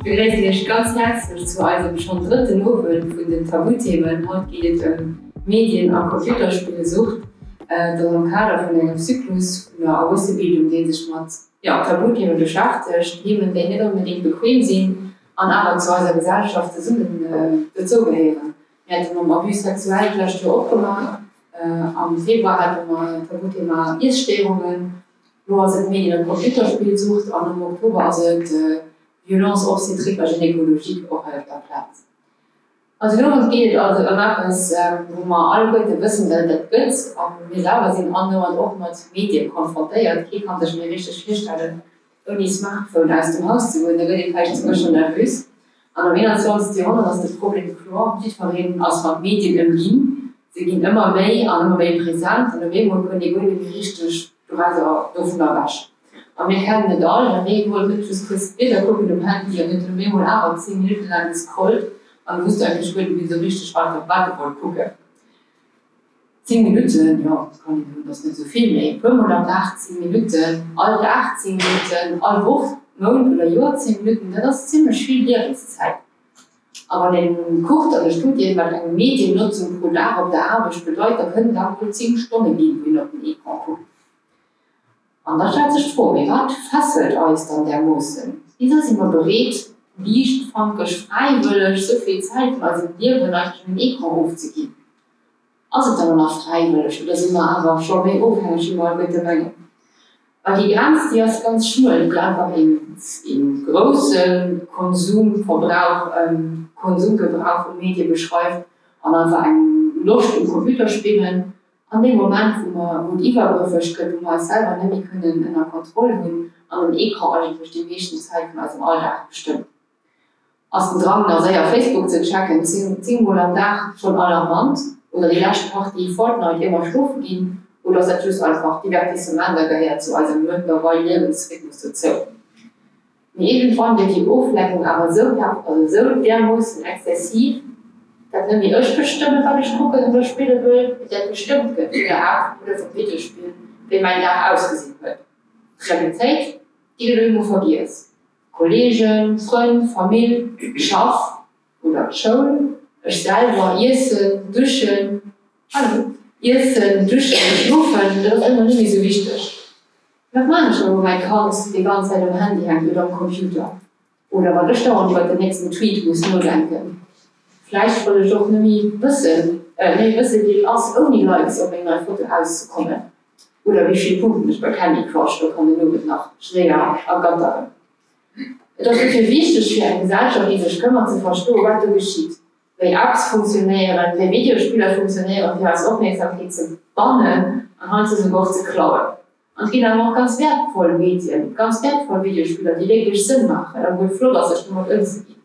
begrüße dich ganz herzlich zu unserem schon dritten Novel von den Tabuthemen. Heute geht es um Medien- und Computerspielsucht. Im Kader von einem Zyklus einer Ausbildung, den sich mit Tabuthemen beschäftigt, Themen, die nicht unbedingt bequem sind, und aber zu unserer Gesellschaft dazugehören. Wir hatten mal bisexuell vielleicht aufgemacht. Am Februar hatten wir Tabuthema Essstörungen. Nur sind Medien- und Computerspielsucht. Und im Oktober sind Violence obstétrique et gynécologique auch auf der Platz. Also darum geht es also um etwas, wo wir alle Leute wissen, dass das gibt. Aber wir selber sind andauernd auch mit Medien konfrontiert. Hier kann ich mir richtig vorstellen, ohne Smartphone aus dem Haus zu gehen, da bin ich vielleicht sogar schon nervös. Und am 21. Jahrhundert ist das Problem klar, nicht wir reden aus von Medien im Gehen. Sie gehen immer mehr und immer mehr präsent und irgendwann können die Leute richtig davon erwaschen. Und wir kennen nicht alle, wir wollen mit fürs Bilder gucken im Handy und mit dem Memo aber 10 Minuten lang gescrollt und wusste eigentlich nicht, wie so richtig weiter gucken. 10 Minuten, ja, das ist nicht so viel mehr. 518 Minuten, alle 18 Minuten, alle Woche, Monat oder Jahr 10 Minuten, das ist ziemlich viel Lebenszeit. Aber den kurzen Studien, weil eine Mediennutzung pro Tag auf der Arbeit bedeutet, können da wohl 10 Stunden gehen, wie noch ein Ekran gucken. Und da stellt sich vor, wie weit fesselt uns dann der Muskel? Wieso sind wir bereit, nicht frankisch freiwillig so viel Zeit, also im Leben eigentlich einen Ekran aufzugeben? Also dann noch freiwillig, oder sind wir aber schon mehr aufhängig mit der Menge? Weil die Grenze, die ist ganz schmal, einfach im großen Konsumgebrauch von Medien beschreibt, und einfach eine Lust im Computerspielen. An dem Moment, wo die Übergriffe kriegen, wo wir selber nicht können in der Kontrolle haben, an den Ekran eigentlich die meisten Zeit von unserem Alltag bestimmt. Aus dem Drang, also auf Facebook zu checken, 10 Mal am Tag schon alarmant, oder die letzte Woche, die Fortnite immer schlafen gehen, oder ist das einfach Divertissement gehört zu unserem mittlerweile Lebensrhythmus dazu. Irgendwann wird die Auflenkung aber so dermaßen exzessiv, dass wenn wir euch bestimmen, was ich gucke oder spielen will, der bestimmt wird, wie der App oder vom Videospiel, wie mein Tag ausgesehen wird. Realität, die du irgendwo vergisst. Kollegen, Freunde, Familie, Schaff oder Schule, ich selber, Essen, Duschen, Essen, Duschen, Schnuffen, das ist immer nicht so wichtig. Was mache ich, wenn mein Kind die ganze Zeit am Handy hängt oder am Computer? Oder was ich dauernd bei dem nächsten Tweet muss nur denken. Vielleicht wollte ich doch nicht wissen, wie es ohne Likes auf ein Foto auszukommen. Oder wie viele Punkte ich bei Candy Crush, da kann ich nur nach schwer ergattern. Das ist für wichtig für eine Gesellschaft, die sich kümmert, zu verstehen, was da geschieht. Wie Apps funktionieren, wie Videospiele funktionieren, wie als Aufmerksamkeit zu bannen und halt sogar zu klauen. Und es gibt auch ganz wertvolle Medien, ganz wertvolle Videospiele, die wirklich Sinn machen, wo ich froh, dass ich nur umzugehen.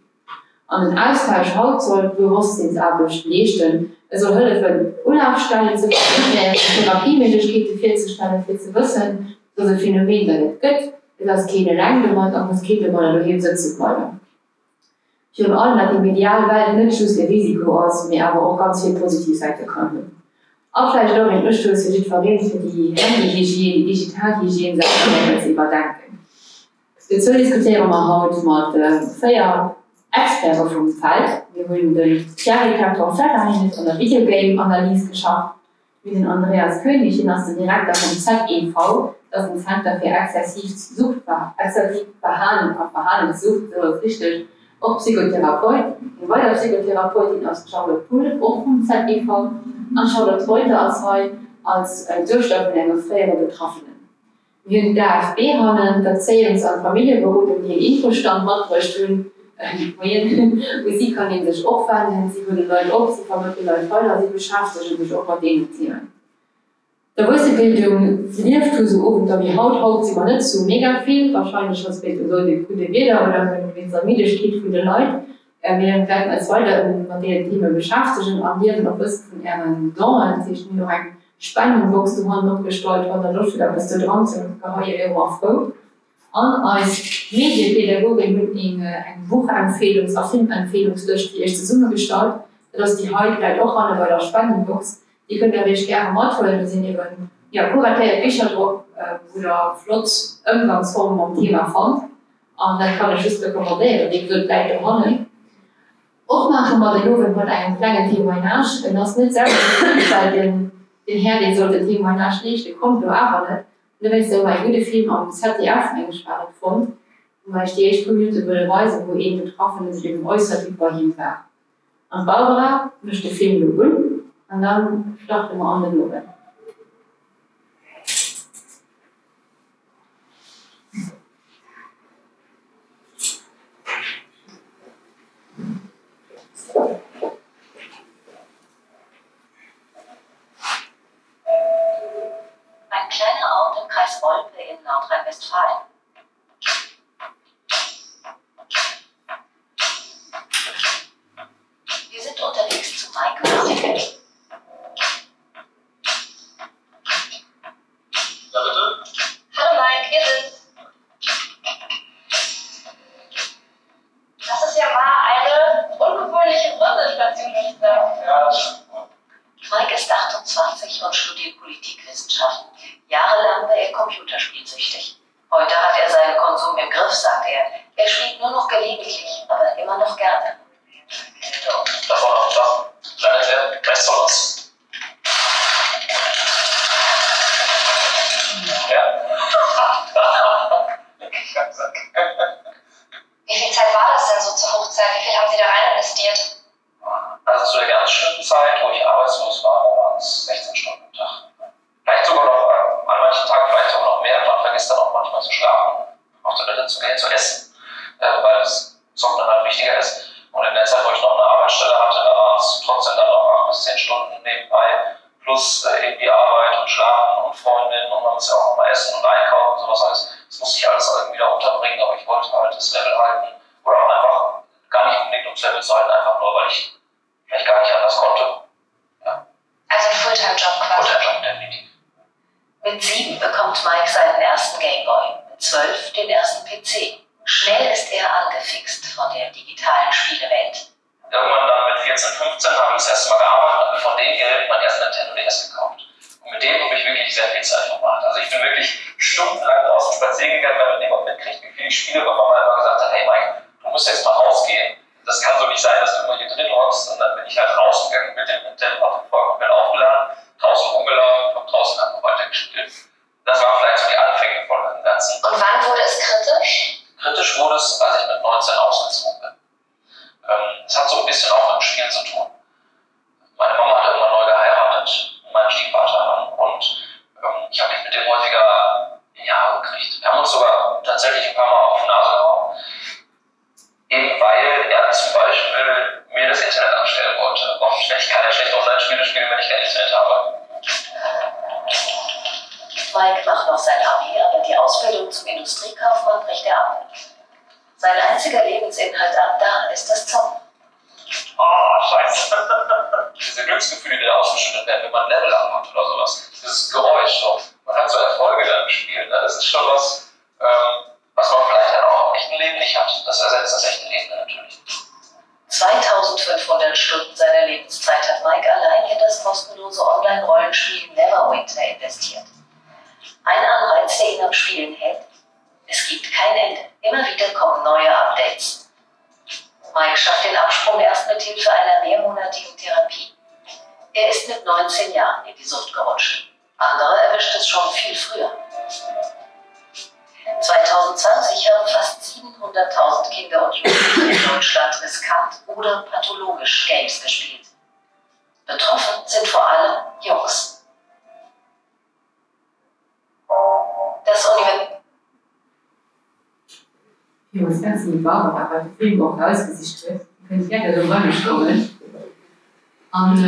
Und den Austausch heute soll Bewusstseinsarbeit leisten. Es soll helfen, Urlaubsstellen zu finden, Therapiemöglichkeiten festzustellen, für zu wissen, dass ein Phänomen da nicht gibt, dass keine lang gemacht, aber es keine mal daheim sitzen bleiben. Für alle hat die mediale Welt nicht schon ein Risiko aus, mir aber auch ganz viel positive Seiten kann. Auch vielleicht auch ein Anstoß für die Vereine für die Handyhygiene, die Digitalhygiene, Sachen zu überdenken. Dazu diskutieren wir heute mit 4 Experten vom Feld. Wir haben den Thierry Carton-Feller von der Videogame-Analyse geschafft, mit den Andreas König, den ist der Direktor vom ZEV, das ist ein Center für exzessiv Verhaltenssucht, so ist richtig, auch Psychotherapeut, ein weiterer Psychotherapeutin aus Charlotte Pool, auch vom ZEV, und Charlotte heute als Durchstand mit einer Fähre Betroffenen. Wir haben DFB haben, das Sales- und Familienberatung, die Infostand macht, wo sie können sich auch verändern, sie würden Leute auf, sie vermitteln Leute weiter, sie beschäftigen sich auch mit den Themen. Der Weiterbildung lief so oben, da wie Haut sie man nicht so mega viel, wahrscheinlich was mit so die gute Bilder oder wenn es Familie steht für die Leute. Wir werden als weiter mit den Themen beschäftigen und wir noch wissen von ihren Dorn, sich nur eine Spannungsbox zu haben, noch gestaltet und dann Lust wieder bis zu dran sind, kann ich immer froh. Und als Medienpädagogin mit eine Buchempfehlung, eine Filmempfehlungsliste, die ich zusammengestaltet, dass die heute vielleicht auch an bei der Spannungsbox, die könnt ihr euch gerne mitholen. Das sind eben kuratierte Bücher oder flott Umgangsformen am Thema fand. Und dann kann ich es rekommandieren. Ich würde gleich da handeln. Auch machen wir den Ofen mit einem kleinen Thema nach. Und das nicht selber, weil den Herr, den sollte das Thema nachschlägt, der kommt nur aber nicht. Und dann ist ein guter Film am ZDF eingesperrt von, weil ich die erste Minute würde weisen, wo eben Betroffene sich eben äußert, wie bei ihm war. Und Barbara möchte den Film lösen und dann starten wir an den Ofen. Ein kleiner Ort im Kreis Olpe in Nordrhein-Westfalen. Wir sind unterwegs zu Mike und Martin. Ja, bitte? Hallo Mike, wir sind. Das ist ja mal eine ungewöhnliche Rundestation, würde ich sagen. Ja, das stimmt. Mike ist 28 und studiert Politikwissenschaften. Jahrelang war er computerspielsüchtig. Heute hat er seinen Konsum im Griff, sagt er. Er spielt nur noch gelegentlich, aber immer noch gerne. Ja, davon auch da. Leider der Rest von uns. Ja. Wie viel Zeit war das denn so zur Hochzeit? Wie viel haben Sie da rein investiert? Also zu der ganz schlimmen Zeit, wo ich arbeitslos war, waren es 16 Stunden am Tag. Vielleicht sogar noch, an manchen Tagen vielleicht sogar noch mehr. Man vergisst dann auch manchmal zu schlafen, auf Toilette zu gehen, zu essen, weil das Zocken dann halt wichtiger ist. Und in der Zeit, wo ich noch eine Arbeitsstelle hatte, da waren es trotzdem dann noch 8 bis 10 Stunden nebenbei, plus irgendwie Arbeit und Schlafen und Freundinnen und man muss ja auch noch mal essen und einkaufen und sowas alles. Das musste ich alles irgendwie da unterbringen, aber ich wollte halt das Level halten oder auch einfach gar nicht unbedingt ums Level zu halten, einfach nur, weil ich vielleicht gar nicht anders konnte. Ja. Also ein Fulltime-Job quasi. Fulltime-Job, definitiv. Mit 7 bekommt Mike seinen ersten Gameboy, mit 12 den ersten PC. Schnell ist er angefixt von der digitalen Spielewelt. Irgendwann dann mit 14, 15 habe ich das erste Mal gearbeitet und habe von dem Geld mein erstes Nintendo DS gekauft. Und mit dem habe ich wirklich sehr viel Zeit verbracht. Also ich bin wirklich stundenlang draußen spazieren gegangen, damit niemand mitkriegt, wie viel ich spiele, weil Mama immer gesagt hat, hey Mike, du musst jetzt mal rausgehen. Das kann so nicht sein, dass du immer hier drin hockst. Und dann bin ich halt rausgegangen mit dem Nintendo, habe komplett aufgeladen, draußen rumgelaufen, habe draußen einfach weitergespielt. Das war vielleicht so die Anfänge von dem Ganzen. Und wann wurde es kritisch? Kritisch wurde es, als ich mit 19 ausgezogen bin. Es hat so ein bisschen auch mit dem Spiel zu tun. Meine Mama hat immer neu geheiratet, mein Stiefvater, und ich habe mich mit dem häufiger in die Haare gekriegt. Wir haben uns sogar tatsächlich ein paar Mal auf die Nase gehauen. Eben weil er zum Beispiel mir das Internet anstellen wollte. Und ich kann ja schlecht Online-Spiele spielen, wenn ich kein Internet habe. Mike macht noch sein Abi, aber die Ausbildung zum Industriekaufmann bricht er ab. Sein einziger Lebensinhalt ab da ist das Zocken. Oh, scheiße. Diese Glücksgefühle, die da ausgeschüttet werden, wenn man Level up hat oder sowas. Dieses Geräusch, so. Man hat so Erfolge dann gespielt. Ne? Das ist schon was, was man vielleicht dann auch im echten Leben nicht hat. Das ersetzt das echte Leben natürlich. 2500 Stunden seiner Lebenszeit hat Mike allein in das kostenlose Online-Rollenspiel Neverwinter investiert. Ein Anreiz, der ihn am Spielen hält: es gibt kein Ende. Immer wieder kommen neue Updates. Mike schafft den Absprung erst mit Hilfe einer mehrmonatigen Therapie. Er ist mit 19 Jahren in die Sucht gerutscht. Andere erwischt es schon viel früher. 2020 haben fast 700.000 Kinder und Jugendliche in Deutschland riskant oder pathologisch Games gespielt. Betroffen sind vor allem Jungs. Das Universität. Ich muss ganz lieb Barbara, weil der Film auch rausgesicht wird. Ich kann gerne darüber nicht kommen. Und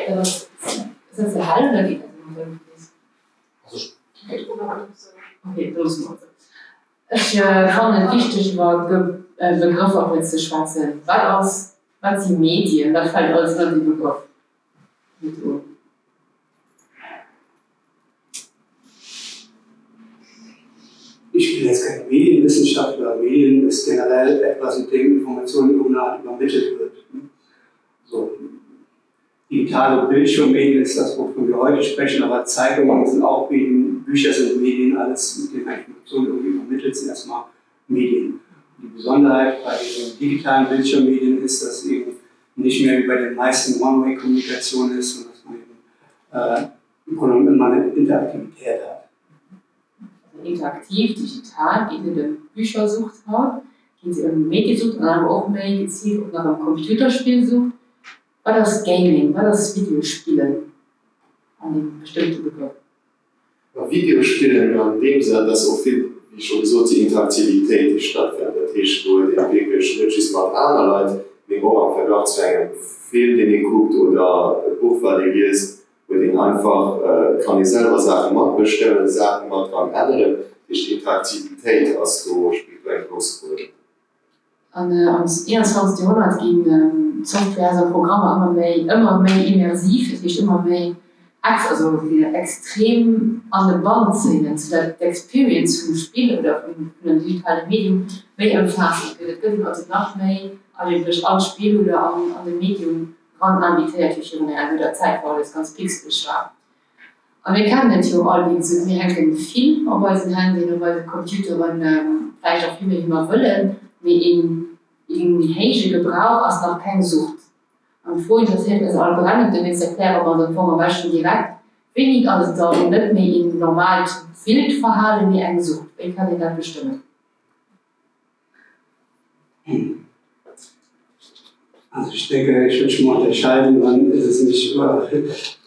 das ist der Hall oder geht das? Okay, das ist ich fand es wichtig, über Begriffe auch jetzt zu schwatzen. Was sind Medien? Das fällt alles unter den Begriff. Ich bin jetzt kein Medienwissenschaftler. Medien ist generell etwas, in dem Informationen in irgendeiner Art übermittelt wird. So, digitale Bildschirmmedien ist das, wovon wir heute sprechen, aber Zeitungen sind auch Medien, Bücher sind Medien, alles mit dem eigentlich Informationen irgendwie übermittelt, sind erstmal Medien. Die Besonderheit bei den digitalen Bildschirmmedien ist, dass eben nicht mehr wie bei den meisten One-Way-Kommunikation ist und dass man eben immer eine Interaktivität hat. Also interaktiv, digital, geht in der Büchersucht hat, geht sie in Mediensucht und dann auch mehr gezielt und nach einem Computerspiel sucht. War das Gaming, war das Videospielen an den bestimmten Begriff? Videospielen in dem Sinne, dass auch viel, wie schon gesagt, die Interaktivität die stattfindet. Das heißt, wo wirklich mit anderen Leuten, wie auch am Vergleich zu einem Film, den ihr guckt oder ein Buch, was ihr liest, wo den einfach kann ich selber Sachen mitbestimmen, Sachen mit dran ändern, ist die Interaktivität, als du spielst ein großes Rolle. Am 21. Jahrhundert gehen Software, also Programme immer mehr immersiv, es ist immer mehr also extrem an der Band sind, so dass die Experience vom Spiel oder von einem digitalen Medium mehr umfasst wird. Es gibt also noch mehr durch ein Spiel oder an dem Medium anbietet in einer Zeit, wo das ganz pixelig war. Und wir kennen das ja alle, wir hängen viel auf unseren Handys, auf unseren Computern, vielleicht auch viel mehr immer wollen, wie in heißen Gebrauch als nach keine Sucht. Und vorhin interessiert uns alle brennend, wenn ich erkläre, aber dann fangen wir schon direkt wenig alles da und nicht mehr in normal Wildverhalten wie eine Sucht. Wie kann ich das bestimmen? Also ich denke, ich würde schon mal unterscheiden, wann ist es nicht,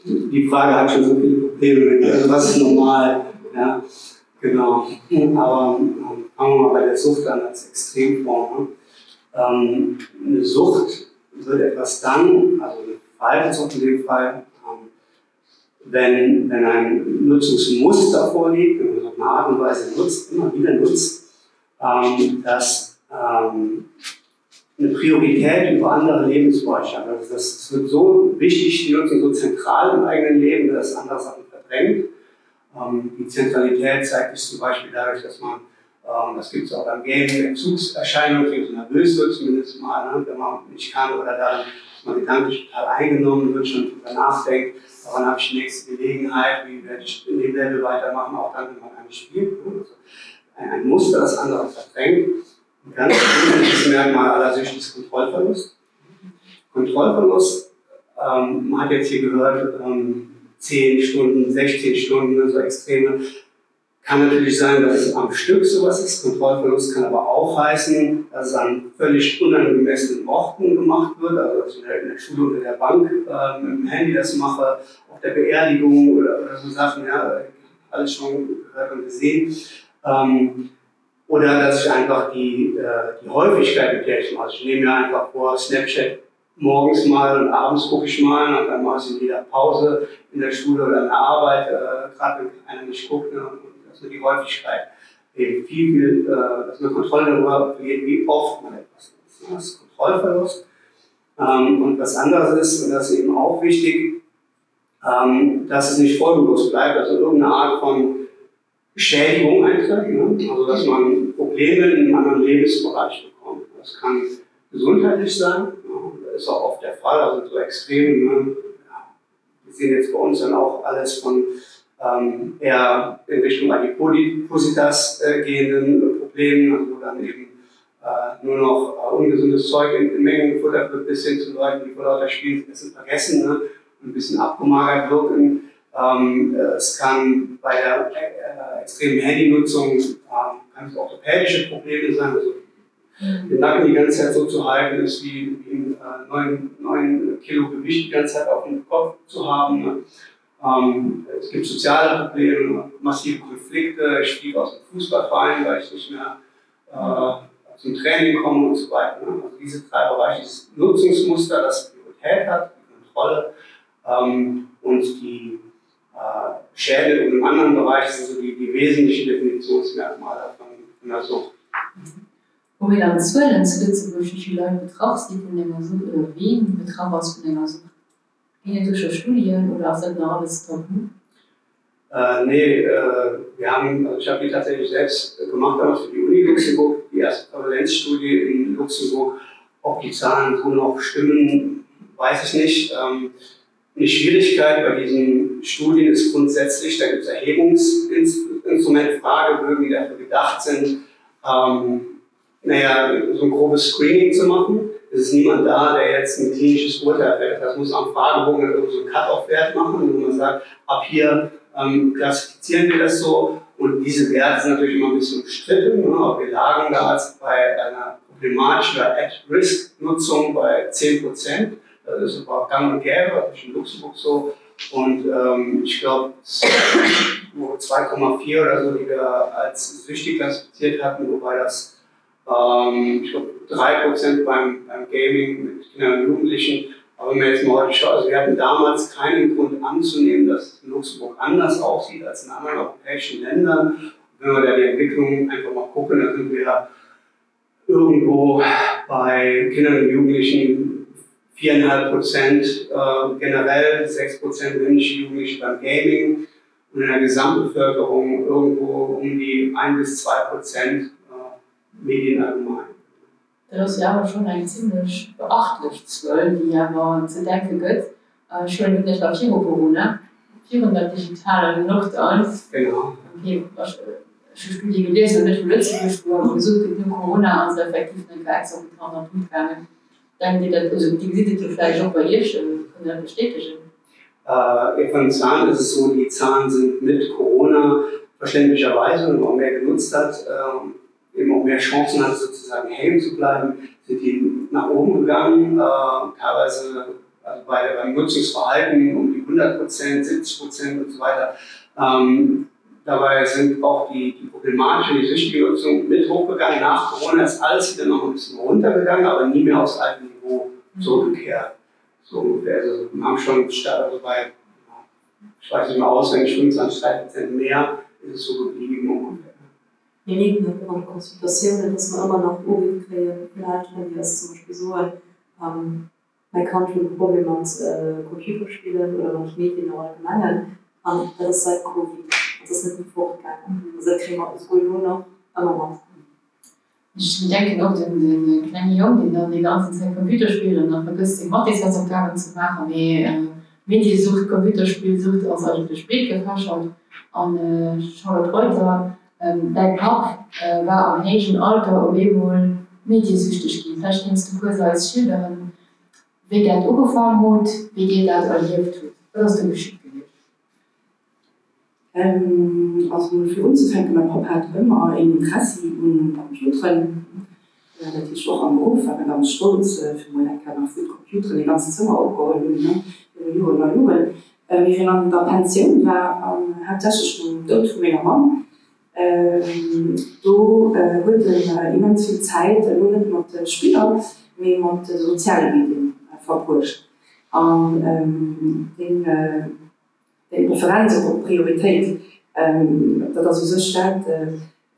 die Frage hat schon so viele Probleme, also was ist normal, ja, genau. Aber fangen wir mal bei der Sucht an als Extremform. Eine Sucht wird etwas dann, also eine Verhaltenssucht in dem Fall, wenn ein Nutzungsmuster vorliegt, wenn man so eine Art und Weise nutzt, immer wieder nutzt, dass eine Priorität über andere Lebensbereiche hat. Also das wird so wichtig, die Nutzung so zentral im eigenen Leben, dass andere Sachen verdrängt. Die Zentralität zeigt sich zum Beispiel dadurch, dass man, das gibt es auch beim Gaming, Entzugserscheinungen, wie so nervös wird zumindest mal, ne, wenn man nicht kann oder daran, dass man gedanklich total eingenommen wird, schon darüber nachdenkt, wann habe ich die nächste Gelegenheit, wie werde ich in dem Level weitermachen, auch dann, wenn man eigentlich spielt. Also ein Muster, das andere verdrängt. Ein ganz wesentliches Merkmal aller Süchte ist Kontrollverlust. Kontrollverlust, man hat jetzt hier gehört, 10 Stunden, 16 Stunden, so Extreme. Kann natürlich sein, dass es am Stück sowas ist. Kontrollverlust kann aber auch heißen, dass es an völlig unangemessenen Orten gemacht wird. Also dass ich in der Schule oder der Bank mit dem Handy das mache, auf der Beerdigung oder so Sachen, ja, alles schon gehört und gesehen. Oder dass ich einfach die Häufigkeit mit der ich mache. Also ich nehme mir einfach vor, Snapchat morgens mal und abends gucke ich mal und dann mache ich in jeder Pause in der Schule oder in der Arbeit, gerade wenn einer nicht guckt. Ne, also die Häufigkeit, eben viel, dass man Kontrolle darüber verliert, wie oft man etwas nutzt. Das ist Kontrollverlust. Und was anderes ist, und das ist eben auch wichtig, dass es nicht folgenlos bleibt, also irgendeine Art von Schädigung eintritt, ne? Also dass man Probleme in einem anderen Lebensbereich bekommt. Das kann gesundheitlich sein, das ist auch oft der Fall, also so extrem. Ne? Wir sehen jetzt bei uns dann auch alles von eher in Richtung Adipositas gehenden Problemen, also dann eben nur noch ungesundes Zeug in Mengen gefuttert wird, bis hin zu Leuten, die vor lauter Spielen Essen vergessen, ne? Und ein bisschen abgemagert wirken. Es kann bei der extremen Handynutzung kann es orthopädische Probleme sein, also den Nacken die ganze Zeit so zu halten, ist wie 9 Kilo Gewicht die ganze Zeit auf dem Kopf zu haben. Ne? Es gibt soziale Probleme, massive Konflikte. Ich fliege aus dem Fußballverein, weil ich nicht mehr zum Training komme und so weiter. Ne? Also diese 3 Bereiche, das Nutzungsmuster, das Priorität hat, die Kontrolle und die Schäden in einem anderen Bereich sind so die wesentlichen Definitionsmerkmale von der Sucht. Wo wir dann zu Lützeburg, wie viele Leute betroffen sind von der Sucht oder wen betroffen aus von der Sucht? Gehen durch Studien oder ist das noch alles tabu? Nee, also ich habe die tatsächlich selbst gemacht, damals für die Uni Luxemburg, die erste Prävalenzstudie in Luxemburg. Ob die Zahlen so noch stimmen, weiß ich nicht. Die Schwierigkeit bei diesen Studien ist grundsätzlich, da gibt es Erhebungsinstrumente, Fragebögen, die dafür gedacht sind, so ein grobes Screening zu machen. Es ist niemand da, der jetzt ein klinisches Urteil fällt. Das muss am Fragebogen so einen Cut-off-Wert machen, wo man sagt, ab hier klassifizieren wir das so. Und diese Werte sind natürlich immer ein bisschen umstritten. Ne? Aber wir lagen da als bei einer problematischen oder At-Risk-Nutzung bei 10%. Das ist aber gang und gäbe, das ist in Luxemburg so. Und ich glaube, 2,4 oder so, die wir als süchtig klassifiziert hatten, wobei das, ich glaube, 3% beim Gaming mit Kindern und Jugendlichen. Aber wenn wir jetzt mal heute schauen, also wir hatten damals keinen Grund anzunehmen, dass es in Luxemburg anders aussieht als in anderen europäischen Ländern. Wenn wir da die Entwicklung einfach mal gucken, dann sind wir irgendwo bei Kindern und Jugendlichen 4,5%, generell 6% männliche Jugendliche beim Gaming und in der Gesamtbevölkerung irgendwo um die 1-2% Medien allgemein. Das ist ja aber schon ein ziemlich beachtlich Zoll, die aber zu denken gibt. Schon nicht auf Corona, 400 digitale Lockdowns. Genau. Okay, ich habe Studie gelesen und nicht letztlich gesucht mit Corona und effektiv eine Werksaufgabe gegangen. Dann geht das, also die sieht das vielleicht auch bei ihr schon, kann das bestätigen. Von den Zahlen ist es so, die Zahlen sind mit Corona verständlicherweise, wenn man mehr genutzt hat, eben auch mehr Chancen hat, sozusagen hängen zu bleiben, sind die nach oben gegangen, teilweise also beim Nutzungsverhalten um die 100%, 70% und so weiter. Dabei sind auch die problematische, die süchtige Nutzung mit hochgegangen. Nach Corona ist alles wieder noch ein bisschen runtergegangen, aber nie mehr aufs alte Niveau zurückgekehrt. So ungefähr. Also wir haben schon also bei, ich weiß nicht mehr auswendig, 25% mehr ist es so geblieben ungefähr. Wir reden über Konsultationen, dass man immer noch umgekehrt bleibt, wenn wir es zum Beispiel so bei Country Problem mit Computerspielen oder mit Medien allgemein, das ist seit Covid. Das ist nicht fortgegangen. Also kriegen wir das nur noch immer mal. Ich denke auch den kleinen Jungen, die dann die ganze Zeit Computerspiele und dann vergisst, ich mache das jetzt Aufgaben zu machen, wie Mediesucht, Computerspielsucht, also eigentlich spät gefasst und Charlotte Reuter, dein Pap war am höheren Alter und wohl mediesüchtig ging. Vielleicht kannst du kurz als Schilderin, wie das angefangen hat, wie dir das erlebt hat. Was hast du geschickt? Also für uns fängt mein Papa hat immer ein Interesse an Computern. Natürlich auch am Beruf, aber ganz stolz für meine Kinder für Computer, die ganze Zimmer aufgeholt, ne? Wir waren in der Pension, war hauptsächlich schon dort von meiner Mama. Da wurde immens viel Zeit, nicht mit den Spielern, sondern mit den sozialen Medien verbracht. Die Präferenz oder Priorität, dass so steht,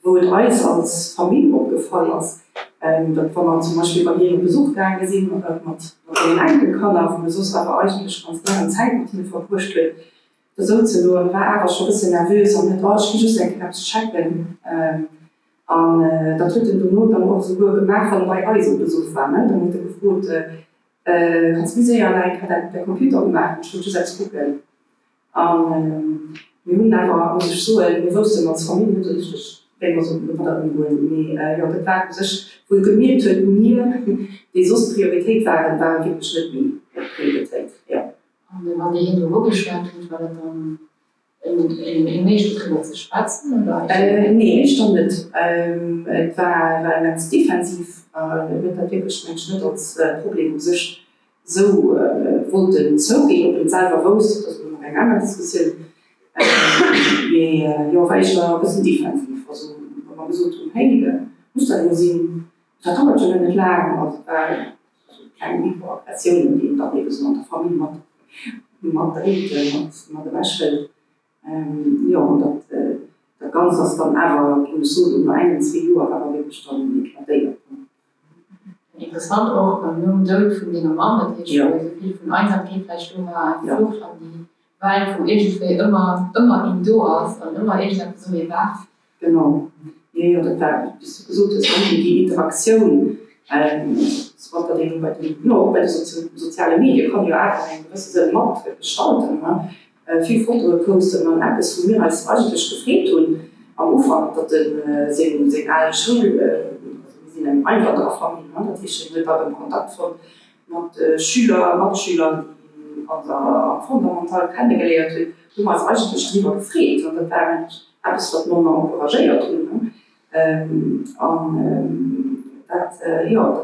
wo es uns als Familie aufgefallen ist. Wenn man zum Beispiel bei jedem Besuch gegangen sind oder mit den Enkeln kann, auf dem Besuch aber eigentlich ganz lange Zeit mit ihnen verpusht wird. Das war aber schon ein bisschen nervös und mit ich just denken, ich checken. Da tut den Not dann auch so gut gemacht, wenn bei euch so Besuch war. Ne? Dann hat gefragt, kannst du mir sehen, hat der Computer gemacht, ich wollte selbst gucken. Wir haben einfach, muss ich so, wir wussten als Familie, wenn wir so übertragen wollen. Ja, das war sich, wo gemerkt hat, mir, die so Priorität waren wirklich nicht mehr Priorität. Ja. Und wenn die hin wo geschwärmt hat, war das dann in Milch drüber zu spatzen? Nee, ich stand nicht. Es war ganz defensiv, mit der wirklich Menschen nicht als Problem sich so wollten zugehen und selber wusste, dass wir eine andere Diskussion ja, weil ich war ein bisschen defensiv. Also, wenn man gesagt hat, hey, muss da nur sehen, da kann man schon nicht lagen. Also, so kleine Mikroaggressionen, die da eben so in der Familie mit der Wäsche. Ja, und das Ganze ist dann aber so nur 1-2 Jahre, aber wirklich dann eklatiert. Interessant auch beim jungen Tod von den Mann, so viel von Einsamkeit vielleicht war, Flucht an die weil von irgendwie immer in du hast und immer irgendwas so wie wach. Genau. Ja, das war, wie du gesagt hast, die Interaktion, Das war dann bei den sozialen Medien kann ja auch ein gewisses Markt gestalten. Ne? Viele Fotos posten und etwas von mir als eigentlich gefragt und am Anfang hat sind alle Schule sind ein Einwandererfamilie, ne? Das ist mit im Kontakt mit Schülern, die unser fundamental kennengelernt haben. Du hast eigentlich drüber gefragt und dann wären etwas, was man noch encouragiert tun.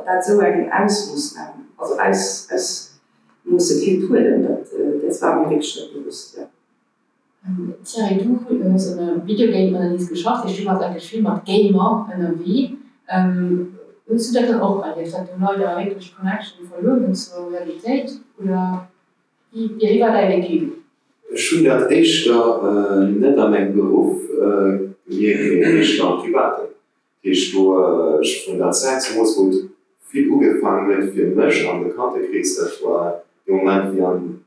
Dat so eng Ausmus also muss viel tun, das war mir wirklich bewusst. Ja. Thierry, du so eine Videogame-Analyse geschafft, ich habe eigentlich viel mit Gamer NRW. Willst du das auch erlebt? Hat du Leute wirklich Connection verloren zur Realität? Oder wie war dein Weg? Schon dat Eichter net an eng Beruf privat. Ich von der Zeit muss gut viel angefangen mit für Mch an bekannte Kriegs, das war im Moment wie an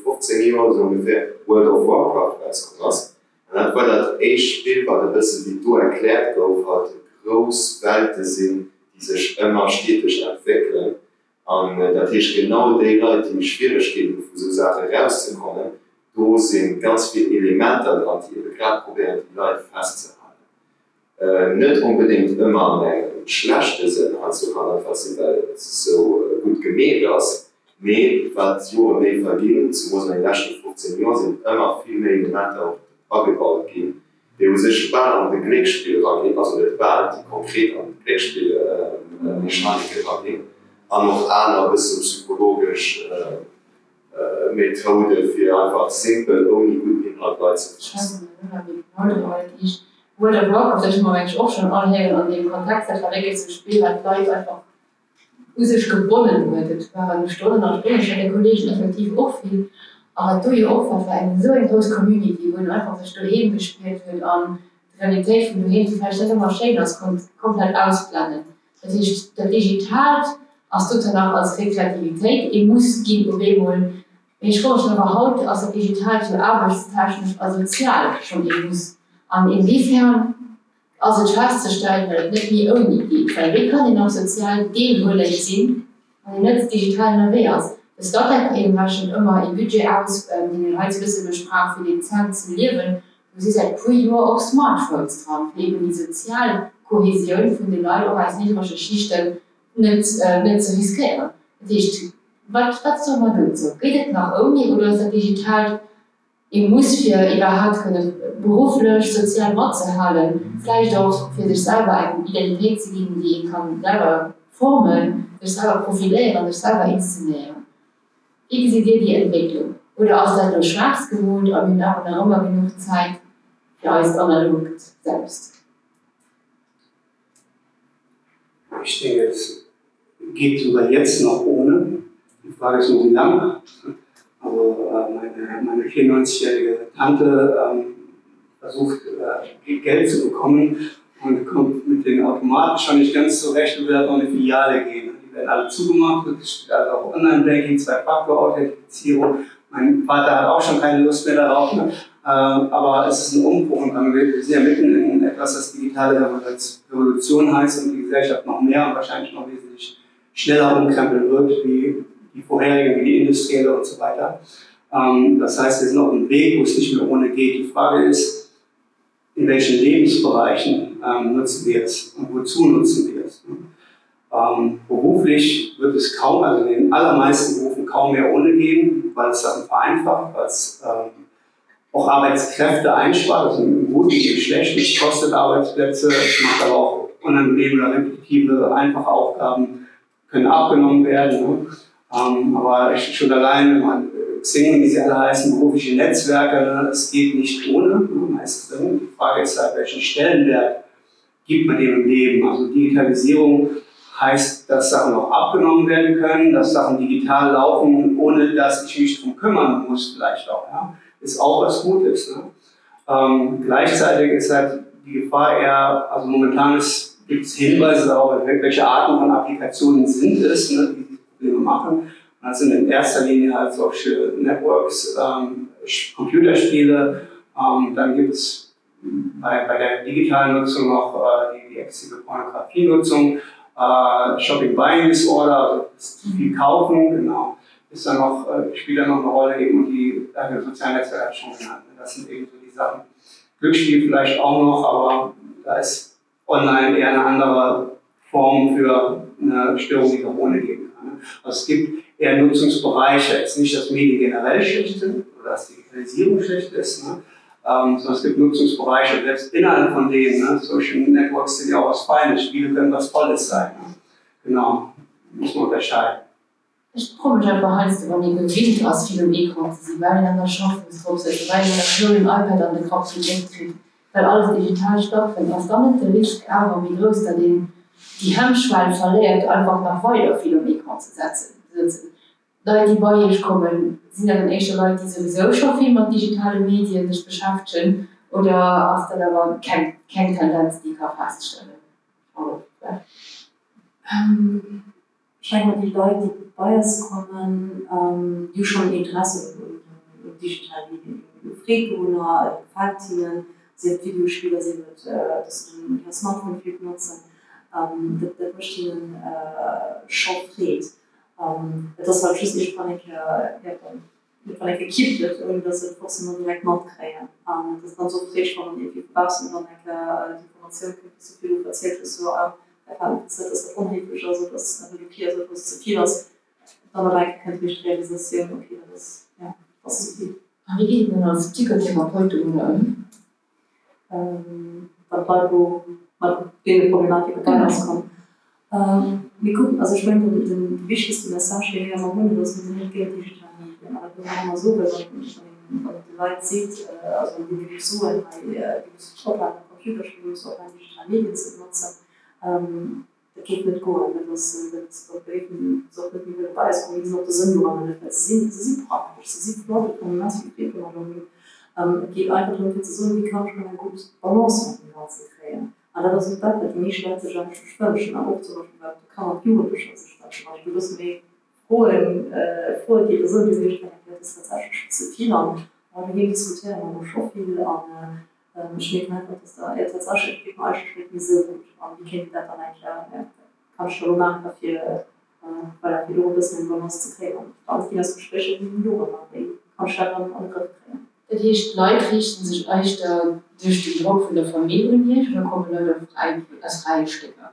15 Jahre so ungefähr World of Warcraft was. Und dann war das Spiel war ein bisschen wie du erklärt hat, groß Welten sind, die sich immer stetig entwickeln. Und das ist genau die Leute, die Schwierigkeiten für so Sachen rauszukommen. Da sind ganz viele Elemente dran, die gerade probieren, die Leute festzuhalten. Nicht unbedingt immer einen schlechten Sinn anzufangen, was so gut gemäht ist. Aber was Jahre mehr vergehen, so muss man in den letzten 15 Jahren sind immer viel mehr Elemente abgebaut gehen, die sich bald an den Glücksspiel rangehen, also nicht bald, die konkret an den Glücksspiel Mechanik rangehen, und noch andere bisschen psychologisch Methode für einfach simpel, ohne guten Inhalt beizusetzen. World of Warcraft ist man eigentlich auch schon anhängen an dem Kontakt, der verregelt zum Spiel, weil Leute einfach sich gebunden wird. Das war eine Stunde nach Stunde, ich hatte Kollegen effektiv auch viel. Aber du ja auch war eine so eine große Community, wo einfach sich daheim gespielt wird an die Realität von daheim, die vielleicht nicht immer schön, das komplett ausblenden. Das ist der Digital, als du danach als Kreativität, ich muss gehen und wollen. Ich glaube schon überhaupt, als der Digital für arbeitstechnisch, als sozial schon ich muss. Inwiefern also festzustellen, weil nicht wie irgendwie geht, weil wir können noch sozial dehnhullig sind und nicht digital mehr wär's. Das dort eben schon immer ein Budget aus, den wir heute ein bisschen besprachen, für die Lizenz zu leben, wo sie seit paar Jahren auch Smartphones haben, eben die soziale Kohäsion von den Leuten auch als niedrige Schichten nicht zu riskieren. Das ist, was soll man tun? So, geht es nach irgendwie oder ist das digital? Ich muss für überhaupt beruflich, sozial fortzuhalten, vielleicht auch für sich selber eine Identität zu geben, die ich kann selber formen, sich selber profilieren, sich selber inszenieren. Wie seht ihr die Entwicklung? Oder aus der Schlags gewohnt, aber wir haben immer genug Zeit für uns analog selbst? Ich denke, es geht sogar jetzt noch ohne. Die Frage ist nur, wie lange. Also meine 94-jährige Tante versucht, Geld zu bekommen und kommt mit den Automaten schon nicht ganz zurecht und will halt noch eine Filiale gehen. Die werden alle zugemacht, es steht also auch Online-Banking, 2-Faktor-Authentifizierung. Mein Vater hat auch schon keine Lust mehr darauf. Ne? Aber es ist ein Umbruch und wir sind ja mitten in etwas, das digitale Revolution heißt und die Gesellschaft noch mehr und wahrscheinlich noch wesentlich schneller umkrempeln wird, wie die vorherigen, wie die industrielle und so weiter. Das heißt, wir sind auf einem Weg, wo es nicht mehr ohne geht. Die Frage ist, in welchen Lebensbereichen nutzen wir es und wozu nutzen wir es? Beruflich wird es kaum, also in den allermeisten Berufen kaum mehr ohne gehen, weil es Sachen vereinfacht, weil es auch Arbeitskräfte einspart, also im Guten wie im Schlechten. Es kostet Arbeitsplätze, es macht aber auch unangenehme oder repetitive, einfache Aufgaben können abgenommen werden. Ne? Aber schon allein, Xing, wie sie alle heißen, berufliche Netzwerke, es geht nicht ohne, meist drin. Die Frage ist halt, welchen Stellenwert gibt man dem im Leben? Also Digitalisierung heißt, dass Sachen auch abgenommen werden können, dass Sachen digital laufen, ohne dass ich mich darum kümmern muss, vielleicht auch. Ja? Ist auch was Gutes. Ne? Gleichzeitig ist halt die Gefahr eher, also momentan gibt es Hinweise darauf, welche Arten von Applikationen sind es, ne, die diese Probleme machen. Und das sind in erster Linie halt solche Networks, Computerspiele, dann gibt es bei der digitalen Nutzung noch die exzessive Pornografie-Nutzung, Shopping-Buying-Disorder, also zu viel kaufen, genau, ist dann noch, spielt dann noch eine Rolle, eben die sozialen Netzwerke schon genannt. Das sind eben so die Sachen. Glücksspiel vielleicht auch noch, aber da ist online eher eine andere Form für eine Störung, die es auch ohne geben kann. Also es gibt eher Nutzungsbereiche, jetzt nicht, dass Medien generell schlecht sind oder dass Digitalisierung schlecht ist, ne? Sondern es gibt Nutzungsbereiche, selbst innerhalb von denen, ne? Social Networks sind ja auch was Feines, Spiele können was Tolles sein. Ne? Genau, muss man unterscheiden. Ich probiere mich einfach heißt, wenn ihr gewinnt aus vielen E-Karten, sie werden an der Schaffungsprozess, weil ihr nur im iPad an der Kopf gedeckt kriegt, weil alles digital stattfindet. Was damit der Risk aber, wie groß da die Hemmschwelle verliert, einfach nach weiter viele E-Karten zu setzen. Leute, die bei euch kommen, sind ja dann echt Leute, die sowieso schon viel mit digitalen Medien sich beschäftigen, oder hast du da aber keine Tendenz, die kann feststellen? Ich denke mal, die Leute, die bei uns kommen, die schon Interesse in digitalen Medien, Friedbewohner, Faktinnen, sie haben Videospiele, sie wird das Smartphone viel benutzen, das möchte ihnen schon prägt. Das war schließlich von einer gekippt wird und das wird trotzdem nur direkt noch kriegen. Das ist dann so frisch, wenn man irgendwie verpasst und dann die Information kriegt, so viel du erzählt ist, so das ist unhilflich, also das wirklich also das zu viel ist. Dann aber könnte ich realisieren, okay, das ist ja, was ist viel. Wie geht denn das Psychotherapeut um? Dann bleibt wo man den Problematik rauskommt. Wir gucken, also ich meine, die wichtigste Message hier ja mal Hunde, dass man nicht Geld digital Medien. Aber wir haben mal so, wenn man die Leute sieht, also die wirklich so ein Computerspiel, so ein digital Medien zu nutzen, das geht nicht gut, wenn das eben so mit mir dabei ist, und wie gesagt, das sind nur meine Fälle. Sie sind praktisch, sie sind Leute, die kommen massiv viel gemacht. Es geht einfach darum, zu sagen, wie kann ich eine gute Balance mit dem Ganzen kreieren. Aber das ist das, was mich schwer zu spüren, auch zum Beispiel, weil du kann auch Jugendliche zum Beispiel, du bist mir froh, die Person, die sich das tatsächlich zu viel an, aber wir diskutieren aber schon viel an, ich merke einfach, dass da tatsächlich eigentlich nicht so gut, und wie kennt das dann eigentlich, kann ich schon machen dafür, weil er viel ein bisschen in Balance zu kriegen. Und dann geht das Gespräch in die Jugend, kann ich dann einen Griff kriegen. Das heißt, Leute richten sich echt durch den Druck von der Familie nicht, oder kommen Leute als freie Stücke?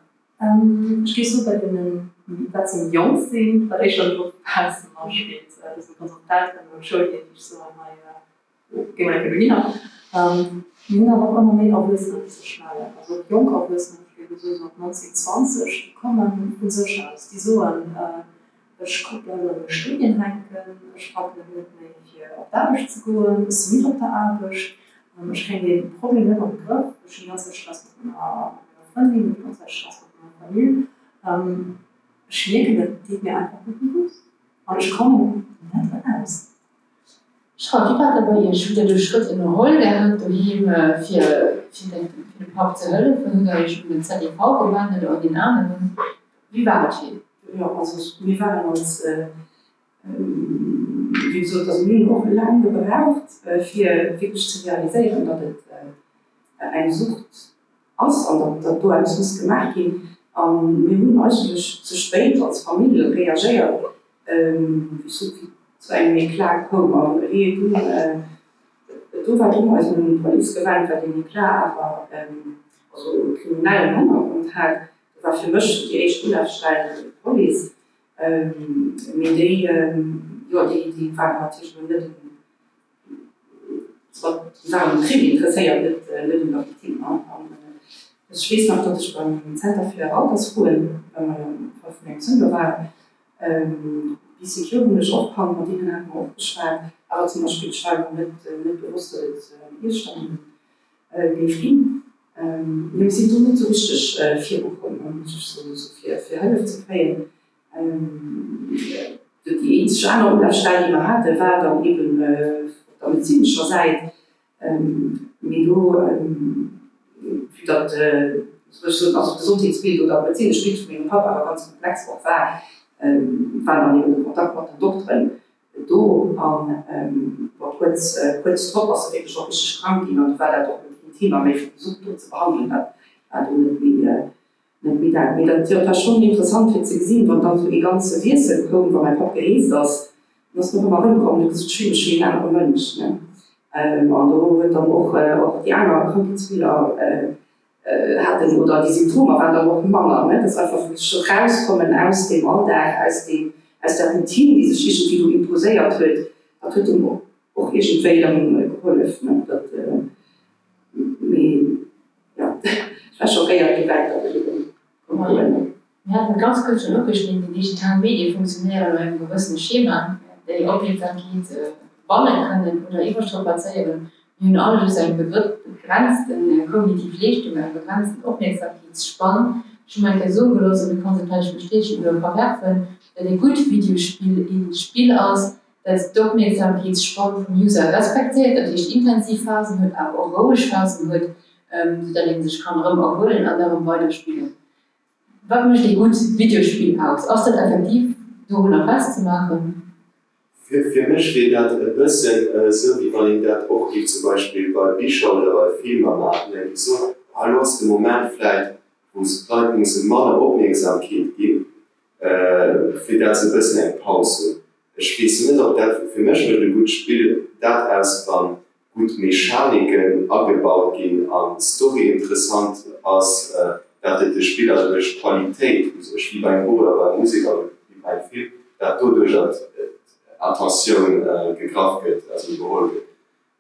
Ich gehe so bei denen, die Jungs sind, weil ich schon so passen spielt. Das sind Konsultanten und Schulden, die ich so an meine Gemeinde die sind aber auch immer mehr auf Wissen zu schneiden. Also jung auf Wissen, so 1920, die kommen von sich aus. Die so an, ich gucke gerne Studien hängen, ich frage mit mir hier auf der Arbeit zu gehen, ist nicht auf der Arbeit. Ich kenne den Problem nicht im Griff, ich bin ganz viel Stress mit meiner Freundin, mit ganz viel Stress mit meiner Familie. Ich merke, das geht mir einfach nicht gut. Und ich komme nicht raus. Schau, wie war das bei ihr? Ich würde den Schritt in der Rolle, der hat für den Pop zur Hölle, für ich mit ZDV gewandelt oder den anderen. Wie war das hier? Ja, also wir waren uns, wie so das Mühen auch lange gebraucht, für wirklich zu realisieren, dass es eine Sucht ist und dass du alles gemacht hast. Wir haben eigentlich zu spät als Familie reagiert, zu einem Eklat kommen. Du warst immer als ein Polizeigewandt, war dir nicht klar, aber also kriminelle Hintergrund hat. war für mich die echt Schulaufstelle der Polizei. Mit die waren natürlich nicht, waren Krimi interessiert mit dem Team. Das schließt noch, dass ich beim Center für Altersruhen, wenn man von den Zünder war, wie sich Jugendliche aufkommen, und die haben wir aufgeschrieben, aber zum Beispiel schreiben mit bewusster Irrstand geschrieben. Wir sind nicht so richtig 4 Wochen, um so für Hilfe zu kriegen. Die einzige andere Umlaufstelle, die man hatte, war dann eben auf der medizinischen Seite. Für das also Gesundheitsbild oder medizinische Bild von meinem Papa, aber ganz komplex auch war dann eben in Kontakt mit der Doktorin. Da war kurz drauf, was wirklich auch richtig krank ging, und war da doch Thema mehr versucht zu behandeln hat. Also das schon interessant für zu sehen, wenn dann so die ganze Wirsel kommen, wo mein Papa gelesen ist, dass noch mal hinkommen, das ist schon ein anderer Mensch. Ne? Und da wird dann auch die anderen Krankenspieler hatten oder die Symptome waren dann auch Männer, ne? Das einfach schon rauskommen aus dem Alltag, aus der Routine, diese Schichten, die du imposiert wird, das hat ihm auch irgendwie dann geholfen. Ne? Ich war schon relativ weit Wir hatten ganz kurz schon abgeschrieben, die digitalen Medien funktionieren in einem gewissen Schema, die Objektivität bannen können oder überstrapazieren. Wir haben alle einen begrenzten kognitive Leistung, einen begrenzten Aufmerksamkeitsspann. Schon mal so gelöst, und kann sich vielleicht bestätigen oder verwerfen, dass ein gutes Videospiel ein Spiel aus, das die Aufmerksamkeitsspann vom User respektiert, natürlich Intensivphasen hat, aber auch Ruhephasen hat, sodass sich kann erholen, anderen weiterspielen. Was möchte ein gutes Videospiel aus? Ist das effektiv, darüber festzumachen? Für mich wird das ein bisschen so, wie man in das auch gibt, zum Beispiel bei Büchern oder bei Filmen machen. So, hallo, ist der Moment vielleicht, wo es Leute eine Mann Aufmerksamkeit gibt, für das ein bisschen eine Pause. Ich weiß nicht, ob das für mich ein gutes Spiel das aus gut Mechaniken abgebaut gehen, an Story interessant als dass das Spiel also durch Qualität, wie beim Buch oder bei Musiker, wie beim Film, dadurch Attention gekraft wird, also überholt wird.